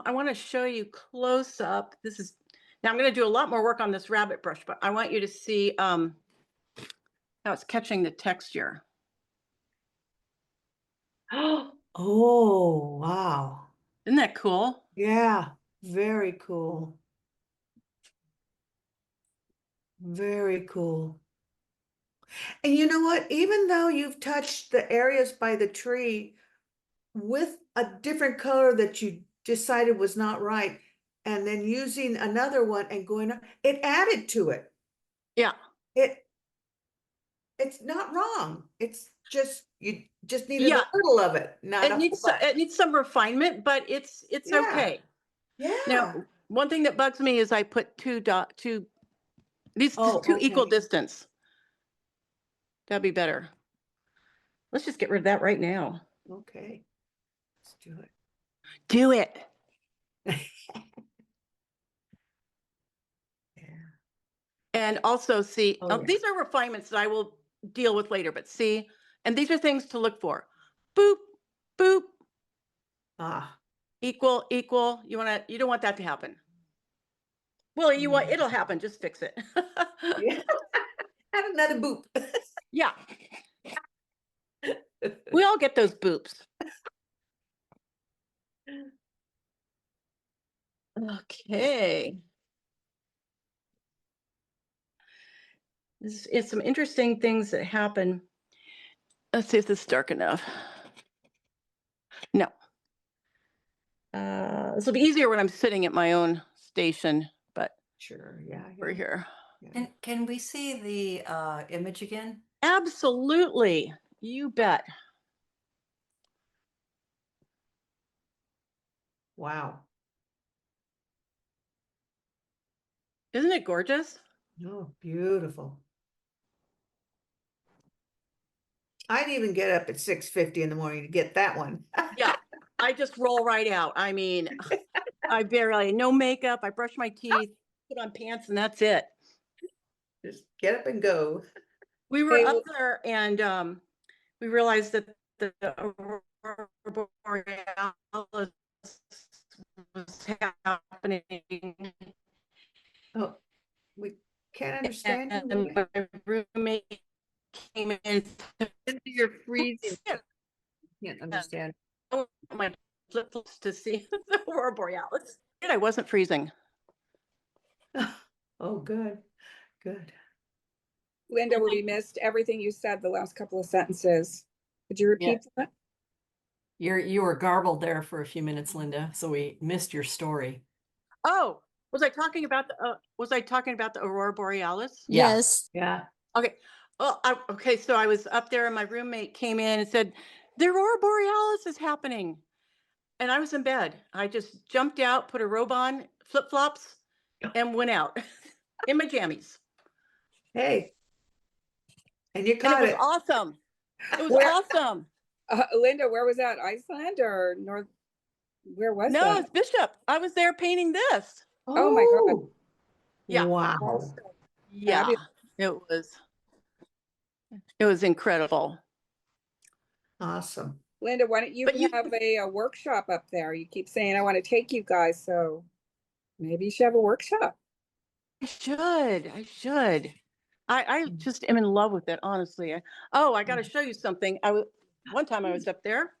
Speaker 2: I want to show you close up. Now I'm going to do a lot more work on this rabbit brush, but I want you to see how it's catching the texture.
Speaker 5: Oh, wow.
Speaker 2: Isn't that cool?
Speaker 5: Yeah, very cool. Very cool. And you know what? Even though you've touched the areas by the tree with a different color that you decided was not right, and then using another one and going, it added to it.
Speaker 2: Yeah.
Speaker 5: It's not wrong. It's just, you just needed
Speaker 2: Yeah.
Speaker 5: a little of it, not a whole bunch.
Speaker 2: It needs some refinement, but it's
Speaker 5: Yeah.
Speaker 2: okay.
Speaker 5: Yeah.
Speaker 2: Now, one thing that bugs me is I put these
Speaker 5: Oh,
Speaker 2: two equal
Speaker 5: okay.
Speaker 2: distance. That'd be better. Let's just get rid of that right now.
Speaker 5: Okay. Let's do it.
Speaker 2: Do it.
Speaker 5: Yeah.
Speaker 2: And also see,
Speaker 5: Oh, yeah.
Speaker 2: these are refinements that I will deal with later, but see, and these are things to look for. Boop, boop,
Speaker 5: Ah.
Speaker 2: equal, equal. You don't want that to happen. Well, it'll happen, just fix it.
Speaker 5: Yeah. Add another boop.
Speaker 2: Yeah. We all get those boops. Okay. It's some interesting things that happen. Let's see if this is dark enough. No. This will be easier when I'm sitting at my own station, but
Speaker 5: Sure, yeah.
Speaker 2: we're here.
Speaker 11: Can we see the image again?
Speaker 2: Absolutely. You bet.
Speaker 5: Wow.
Speaker 2: Isn't it gorgeous?
Speaker 5: Oh, beautiful. I'd even get up at 6:50 in the morning to get that one.
Speaker 2: Yeah. I just roll right out. I mean, I barely, no makeup. I brush my teeth, put on pants, and that's it.
Speaker 5: Just get up and go.
Speaker 2: We were
Speaker 7: Hey,
Speaker 2: up there and we realized that the aurora borealis was happening.
Speaker 5: Oh, we can't understand you,
Speaker 2: And
Speaker 5: Linda.
Speaker 2: my roommate came in and said,
Speaker 5: You're freezing.
Speaker 2: "Yeah,
Speaker 5: Can't understand.
Speaker 2: I want my flip-flops to see the aurora borealis." I wasn't freezing.
Speaker 5: Oh, good, good.
Speaker 7: Linda, we missed everything you said the last couple of sentences. Could you repeat that?
Speaker 11: You were garbled there for a few minutes, Linda, so we missed your story.
Speaker 2: Oh, was I talking about the aurora borealis?
Speaker 11: Yeah.
Speaker 6: Yes.
Speaker 5: Yeah.
Speaker 2: Okay. Well, okay. So I was up there and my roommate came in and said, "The aurora borealis is happening." And I was in bed. I just jumped out, put a robe on, flip-flops, and went out in my jammies.
Speaker 5: Hey. And you
Speaker 2: And it
Speaker 5: caught
Speaker 2: was
Speaker 5: it.
Speaker 2: awesome. It was
Speaker 7: Where-
Speaker 2: awesome.
Speaker 7: Linda, where was that? Iceland or North? Where was
Speaker 2: No,
Speaker 7: that?
Speaker 2: it's Bishop. I was there painting this.
Speaker 7: Oh my God.
Speaker 2: Yeah.
Speaker 5: Wow.
Speaker 2: Yeah.
Speaker 7: Fabulous.
Speaker 2: It was incredible.
Speaker 5: Awesome.
Speaker 7: Linda, why don't you
Speaker 2: But you-
Speaker 7: have a workshop up there? You keep saying, I want to take you guys, so maybe you should have a workshop.
Speaker 2: I should. I just am in love with it, honestly. I got to show you something. One time I was up there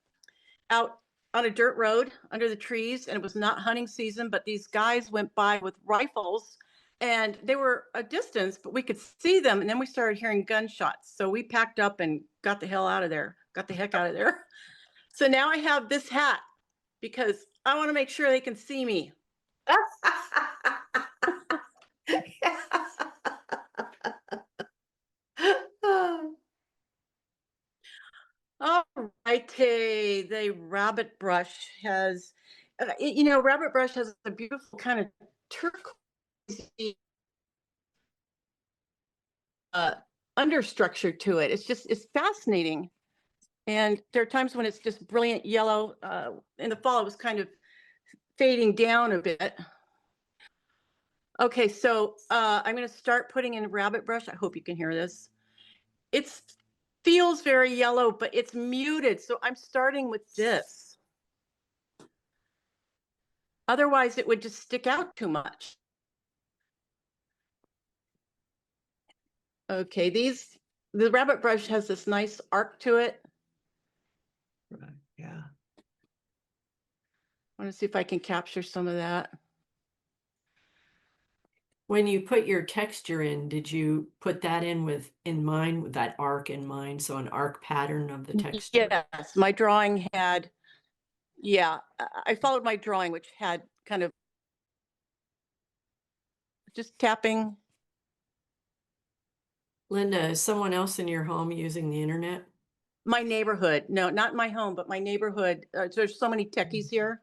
Speaker 2: out on a dirt road under the trees, and it was not hunting season, but these guys went by with rifles and they were a distance, but we could see them. And then we started hearing gunshots. So we packed up and got the heck out of there. So now I have this hat because I want to make sure they can see me. All righty. The rabbit brush has, rabbit brush has a beautiful kind of turquoise understructure to it. It's fascinating. And there are times when it's just brilliant yellow. In the fall, it was kind of fading down a bit. Okay, so I'm going to start putting in rabbit brush. I hope you can hear this. It feels very yellow, but it's muted. So I'm starting with this. Otherwise, it would just stick out too much. Okay, the rabbit brush has this nice arc to it.
Speaker 5: Right, yeah.
Speaker 2: I want to see if I can capture some of that.
Speaker 11: When you put your texture in, did you put that in mind with that arc in mind? So an arc pattern of the texture?
Speaker 2: Yes, my drawing had, I followed my drawing, which had kind of just tapping.
Speaker 11: Linda, is someone else in your home using the internet?
Speaker 2: My neighborhood. No, not my home, but my neighborhood. There's so many techies here.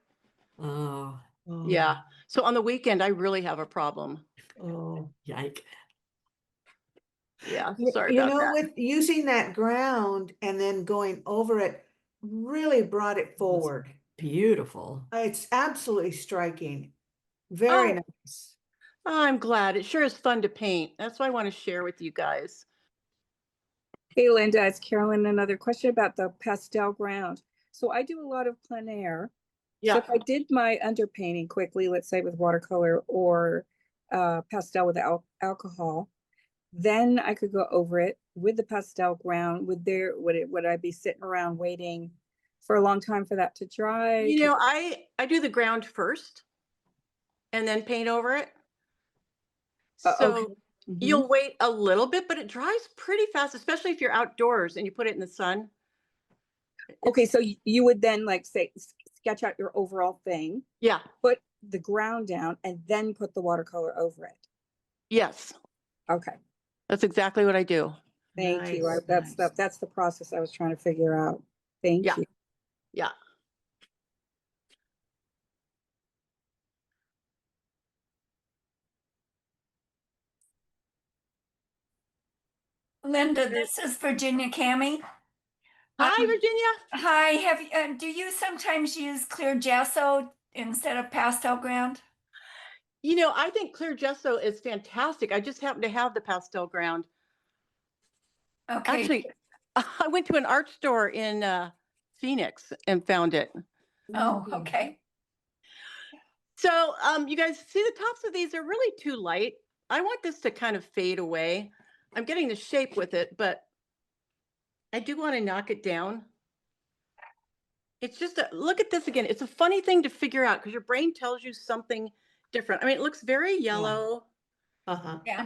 Speaker 11: Oh,
Speaker 2: Yeah. So on the weekend, I really have a problem.
Speaker 5: Oh.
Speaker 11: yike.
Speaker 2: Yeah, sorry about that.
Speaker 5: With using that ground and then going over it really brought it forward.
Speaker 11: Beautiful.
Speaker 5: It's absolutely striking. Very nice.
Speaker 2: I'm glad. It sure is fun to paint. That's why I want to share with you guys.
Speaker 7: Hey, Linda, it's Carolyn. Another question about the pastel ground. So I do a lot of plein air.
Speaker 2: Yeah.
Speaker 7: So if I did my underpainting quickly, let's say with watercolor or pastel with alcohol, then I could go over it with the pastel ground. Would I be sitting around waiting for a long time for that to dry?
Speaker 2: I do the ground first and then paint over it.
Speaker 7: Okay.
Speaker 2: So You'll wait a little bit, but it dries pretty fast, especially if you're outdoors and you put it in the sun.
Speaker 7: Okay, so you would then like say sketch out your overall thing,
Speaker 2: Yeah.
Speaker 7: put the ground down, and then put the watercolor over it.
Speaker 2: Yes.
Speaker 7: Okay,
Speaker 2: That's exactly what I do.
Speaker 7: thank you.
Speaker 11: Nice, nice.
Speaker 7: That's the process I was trying to figure out. Thank
Speaker 2: Yeah.
Speaker 7: you.
Speaker 2: Yeah.
Speaker 4: Linda, this is Virginia Cami.
Speaker 2: Hi, Virginia.
Speaker 4: Hi, have you, do you sometimes use clear gesso instead of pastel ground?
Speaker 2: You know, I think clear gesso is fantastic. I just happen to have the pastel ground.
Speaker 4: Okay.
Speaker 2: Actually, I went to an art store in Phoenix and found it.
Speaker 4: Oh, okay.
Speaker 2: So you guys see the tops of these are really too light. I want this to kind of fade away. I'm getting the shape with it, but I do want to knock it down. It's just look at this again. It's a funny thing to figure out because your brain tells you something different. I mean, it looks very yellow.
Speaker 4: Yeah.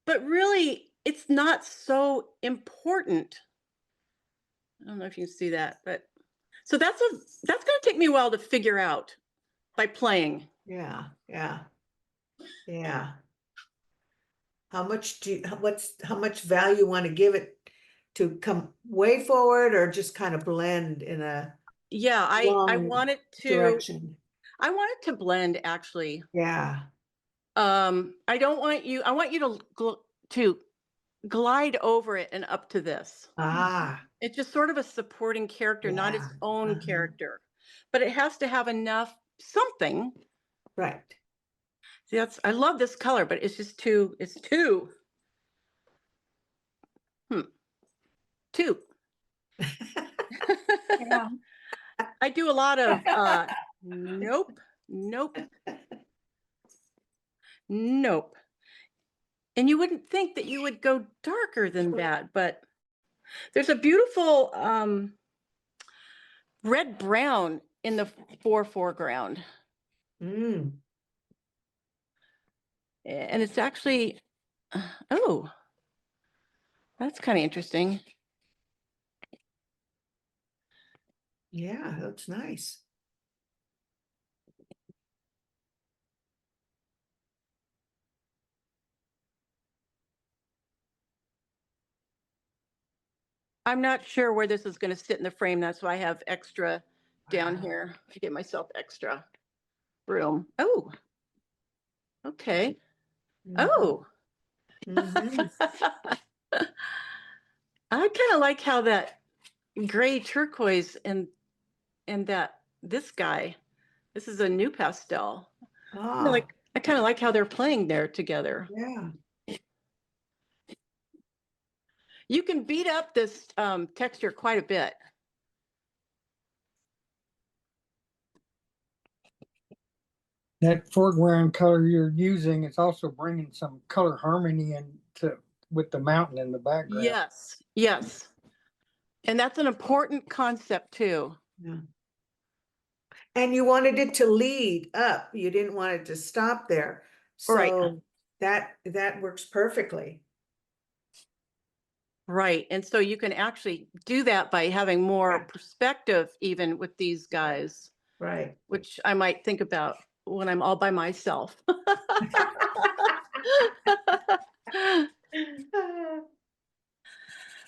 Speaker 2: But really, it's not so important. I don't know if you can see that, but so that's going to take me a while to figure out by playing.
Speaker 5: Yeah, yeah. Yeah. How much how much value you want to give it to come way forward or just kind of blend in a
Speaker 2: Yeah, I
Speaker 5: long
Speaker 2: want it to
Speaker 5: direction?
Speaker 2: I want it to blend actually.
Speaker 5: Yeah.
Speaker 2: I don't want you I want you to glide over it and up to this.
Speaker 5: Ah,
Speaker 2: It's just sort of a supporting character, not its
Speaker 5: yeah.
Speaker 2: own
Speaker 5: Uh-huh.
Speaker 2: character. But it has to have enough something.
Speaker 5: Right.
Speaker 2: See, I love this color, but it's just too too.
Speaker 4: Yeah.
Speaker 2: I do a lot of nope, nope, nope. And you wouldn't think that you would go darker than that, but there's a beautiful red brown in the foreground.
Speaker 5: Mm.
Speaker 2: And it's actually, oh, that's kind of interesting.
Speaker 5: Yeah, that's nice.
Speaker 2: I'm not sure where this is going to sit in the frame. That's why I have extra down
Speaker 5: Wow.
Speaker 2: here to give myself extra room. Oh, okay. Oh.
Speaker 5: Mhm.
Speaker 2: I kind of like how that gray turquoise and this guy, this is a new pastel.
Speaker 5: Ah,
Speaker 2: I kind of like how they're playing there together.
Speaker 5: yeah.
Speaker 2: You can beat up this texture quite a bit.
Speaker 10: That foreground color you're using, it's also bringing some color harmony into with the mountain in the background.
Speaker 2: Yes, yes. And that's an important concept too.
Speaker 5: Yeah. And you wanted it to lead up. You didn't want it to stop there.
Speaker 2: Right.
Speaker 5: So that works perfectly.
Speaker 2: Right. And so you can actually do that by having more
Speaker 5: Yeah.
Speaker 2: perspective even with these guys,
Speaker 5: Right.
Speaker 2: which I might think about when I'm all by myself.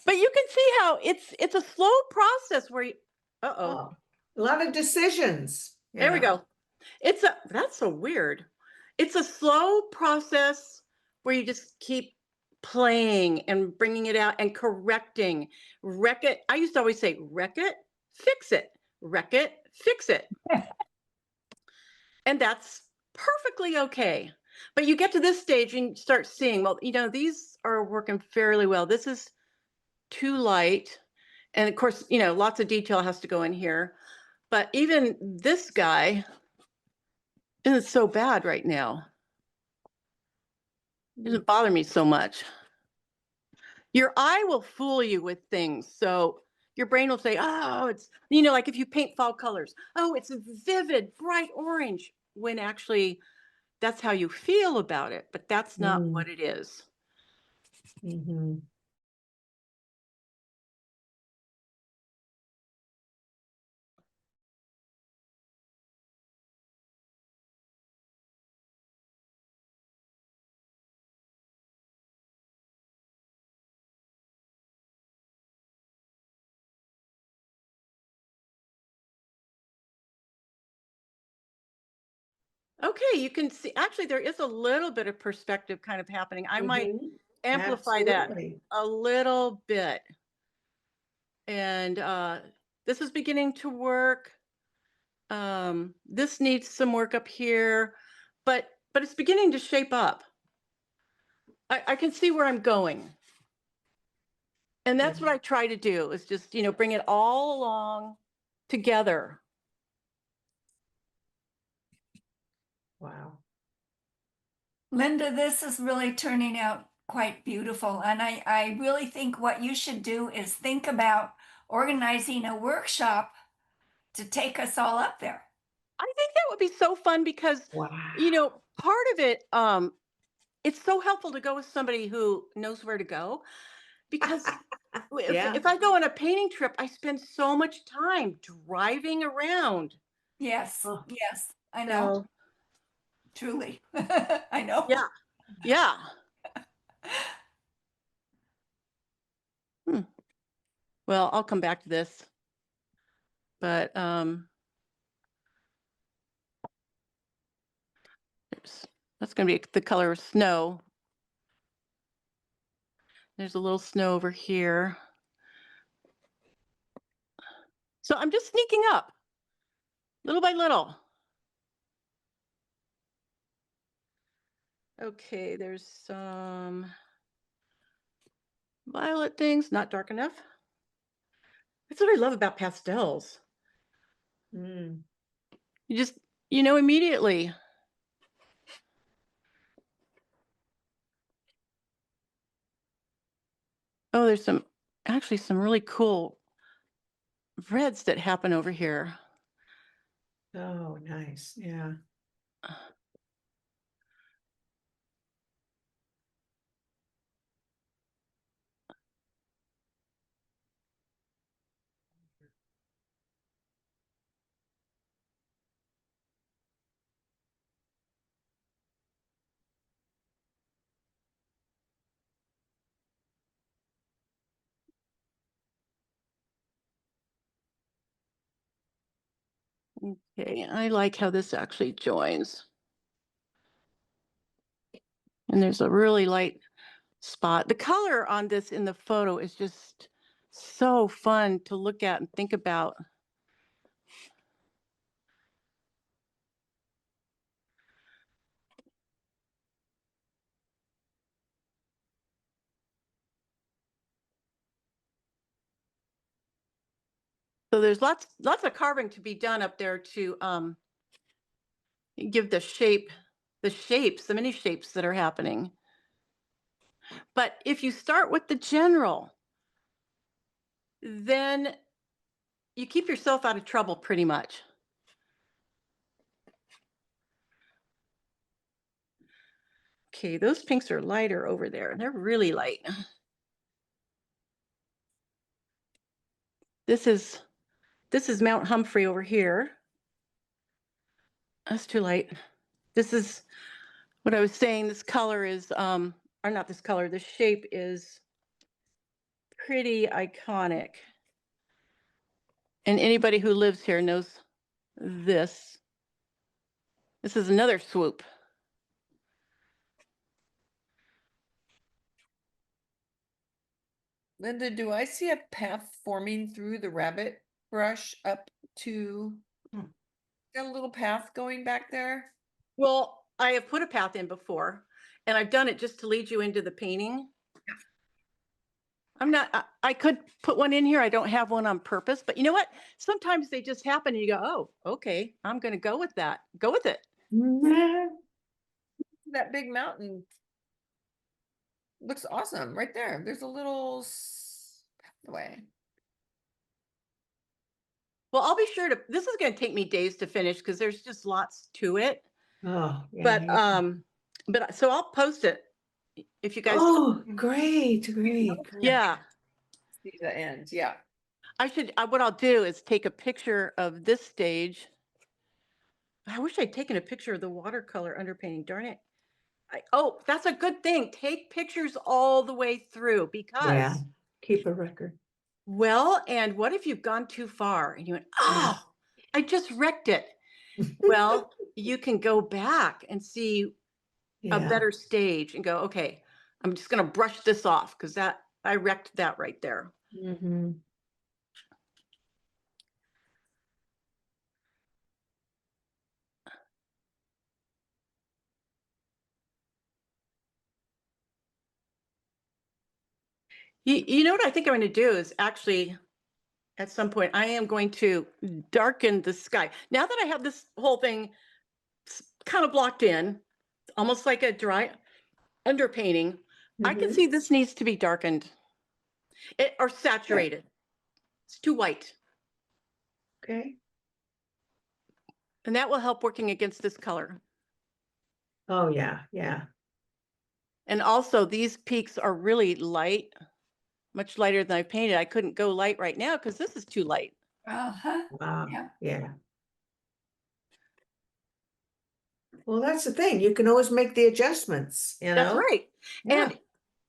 Speaker 2: But you can see how it's a slow process where you,
Speaker 5: Oh, a lot of decisions.
Speaker 2: there we go. That's so weird. It's a slow process where you just keep playing and bringing it out and correcting. Wreck it. I used to always say, wreck it, fix it, wreck it, fix it. And that's perfectly okay. But you get to this stage and start seeing, well, these are working fairly well. This is too light. And of course, lots of detail has to go in here. But even this guy isn't so bad right now. It doesn't bother me so much. Your eye will fool you with things. So your brain will say, oh, it's, like if you paint fall colors, oh, it's a vivid, bright orange, when actually that's how you feel about it, but that's not what it is.
Speaker 5: Mm-hmm.
Speaker 2: Okay, you can see, actually, there is a little bit of perspective kind of happening. I might
Speaker 5: Mhm.
Speaker 2: amplify that
Speaker 5: Absolutely.
Speaker 2: a little bit. And this is beginning to work. This needs some work up here, but it's beginning to shape up. I can see where I'm going. And that's what I try to do, is just, bring it all along together.
Speaker 5: Wow.
Speaker 4: Linda, this is really turning out quite beautiful. And I really think what you should do is think about organizing a workshop to take us all up there.
Speaker 2: I think that would be so fun because,
Speaker 5: Wow.
Speaker 2: part of it, it's so helpful to go with somebody who knows where to go, because
Speaker 5: Yeah.
Speaker 2: if I go on a painting trip, I spend so much time driving around.
Speaker 4: Yes,
Speaker 5: Oh.
Speaker 4: yes, I know.
Speaker 2: So,
Speaker 4: Truly. I know.
Speaker 2: yeah, yeah. Hmm. Well, I'll come back to this, but that's going to be the color of snow. There's a little snow over here. So I'm just sneaking up little by little. Okay, there's some violet things, not dark enough. That's what I love about pastels.
Speaker 5: Mm.
Speaker 2: You just, immediately. Oh, there's actually some really cool reds that happen over here.
Speaker 5: Oh, nice. Yeah.
Speaker 2: Okay, I like how this actually joins. And there's a really light spot. The color on this in the photo is just so fun to look at and think about. So there's lots of carving to be done up there to give the shapes, the many shapes that are happening. But if you start with the general, then you keep yourself out of trouble pretty much. Okay, those pinks are lighter over there. They're really light. This is Mount Humphrey over here. That's too light. This is what I was saying. This color is, or not this color, the shape is pretty iconic. And anybody who lives here knows this. This is another swoop.
Speaker 3: Linda, do I see a path forming through the rabbit brush up to got a little path going back there?
Speaker 2: Well, I have put a path in before, and I've done it just to lead you into the painting. I could put one in here. I don't have one on purpose, but you know what? Sometimes they just happen and you go, oh, okay, I'm going to go with that. Go with it.
Speaker 3: That big mountain looks awesome right there. There's a little pathway.
Speaker 2: Well, I'll be sure to, this is going to take me days to finish because there's just lots to it.
Speaker 5: Oh, yeah.
Speaker 2: But so I'll post it if you guys,
Speaker 5: Oh, great, great.
Speaker 2: yeah.
Speaker 3: See the end, yeah.
Speaker 2: I should, what I'll do is take a picture of this stage. I wish I'd taken a picture of the watercolor underpainting, darn it. Oh, that's a good thing. Take pictures all the way through
Speaker 5: Yeah,
Speaker 2: because,
Speaker 5: keep a record.
Speaker 2: well, and what if you've gone too far and you went, oh, I just wrecked it. Well, you can go back and see a
Speaker 5: Yeah.
Speaker 2: better stage and go, okay, I'm just going to brush this off because that I wrecked that right there.
Speaker 5: Mhm.
Speaker 2: You know what I think I'm going to do is actually at some point I am going to darken the sky. Now that I have this whole thing kind of blocked in, almost like a dry underpainting, I can
Speaker 5: Mhm.
Speaker 2: see this needs to be darkened or saturated. It's too white.
Speaker 5: Okay.
Speaker 2: And that will help working against this color.
Speaker 5: Oh, yeah, yeah.
Speaker 2: And also these peaks are really light, much lighter than I painted. I couldn't go light right now because this is too light.
Speaker 4: Uh-huh.
Speaker 5: Wow.
Speaker 4: Yeah.
Speaker 5: Yeah. Well, that's the thing. You can always make the adjustments, you
Speaker 2: That's
Speaker 5: know?
Speaker 2: right.
Speaker 5: Yeah.
Speaker 2: And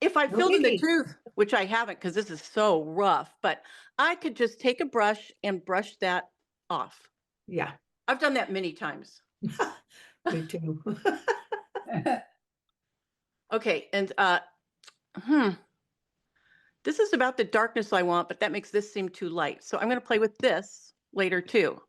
Speaker 2: if I
Speaker 5: No
Speaker 2: filled in the
Speaker 5: biggie.
Speaker 2: tooth, which I haven't because this is so rough, but I could just take a brush and brush that off.
Speaker 5: Yeah.
Speaker 2: I've done that many times.
Speaker 5: Me too.
Speaker 2: Okay, and this is about the darkness I want, but that makes this seem too light. So I'm going to play with this later too.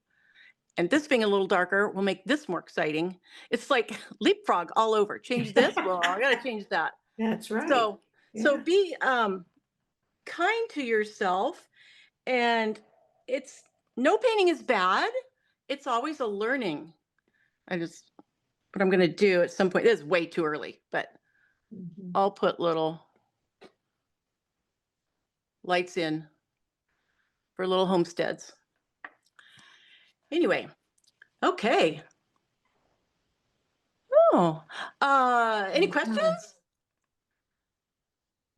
Speaker 2: And this being a little darker will make this more exciting. It's like leapfrog all over. Change this. Well, I got to change that.
Speaker 5: That's right.
Speaker 2: So
Speaker 5: Yeah.
Speaker 2: be kind to yourself, and it's no painting is bad. It's always a learning. What I'm going to do at some point, it is way too early, but
Speaker 5: Mhm.
Speaker 2: I'll put little lights in for little homesteads. Anyway, okay. Oh, any questions?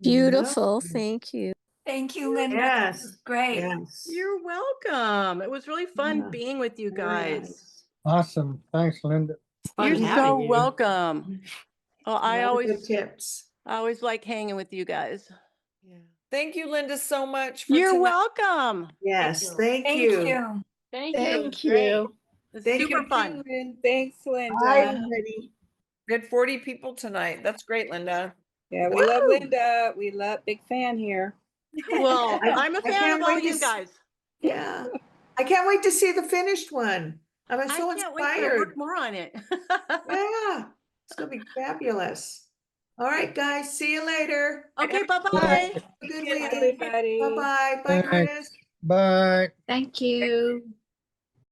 Speaker 6: Beautiful.
Speaker 5: No.
Speaker 6: Thank you.
Speaker 4: Thank you, Linda. That was
Speaker 5: Yes.
Speaker 4: great.
Speaker 5: Yes.
Speaker 2: You're welcome. It was really fun
Speaker 5: Yeah.
Speaker 2: being with you
Speaker 5: Very
Speaker 2: guys.
Speaker 5: nice.
Speaker 10: Awesome. Thanks, Linda.
Speaker 11: Fun
Speaker 2: You're
Speaker 11: having
Speaker 2: so
Speaker 11: you.
Speaker 2: welcome. Oh,
Speaker 5: A lot of good tips.
Speaker 2: I always like hanging with you guys.
Speaker 3: Yeah. Thank you, Linda, so much for
Speaker 2: You're
Speaker 3: tonight.
Speaker 2: welcome.
Speaker 5: Yes. Thank
Speaker 4: Thank
Speaker 5: you.
Speaker 4: you.
Speaker 8: Thank you. It was
Speaker 6: Thank
Speaker 8: great.
Speaker 6: you.
Speaker 2: It's
Speaker 5: Thank
Speaker 2: super
Speaker 5: you.
Speaker 2: fun.
Speaker 7: Thanks,
Speaker 5: Bye,
Speaker 7: Linda.
Speaker 5: everybody.
Speaker 3: We had 40 people tonight. That's great, Linda.
Speaker 7: Yeah, we love
Speaker 2: Woo!
Speaker 7: Linda. We love big fan here.
Speaker 2: Well, I'm a
Speaker 5: I
Speaker 2: fan
Speaker 5: can't
Speaker 2: of all
Speaker 5: wait to
Speaker 2: you guys.
Speaker 5: Yeah. I can't wait to see the finished one. I'm
Speaker 2: I
Speaker 5: so
Speaker 2: can't wait to work
Speaker 5: inspired.
Speaker 2: more on it.
Speaker 5: Yeah. It's going to be fabulous. All right, guys. See you later.
Speaker 2: Okay, bye-bye.
Speaker 10: Bye.
Speaker 5: Have a good
Speaker 7: Bye,
Speaker 5: week.
Speaker 7: everybody.
Speaker 5: Bye-bye. Bye,
Speaker 10: Thanks.
Speaker 5: Curtis.
Speaker 10: Bye.
Speaker 6: Thank you.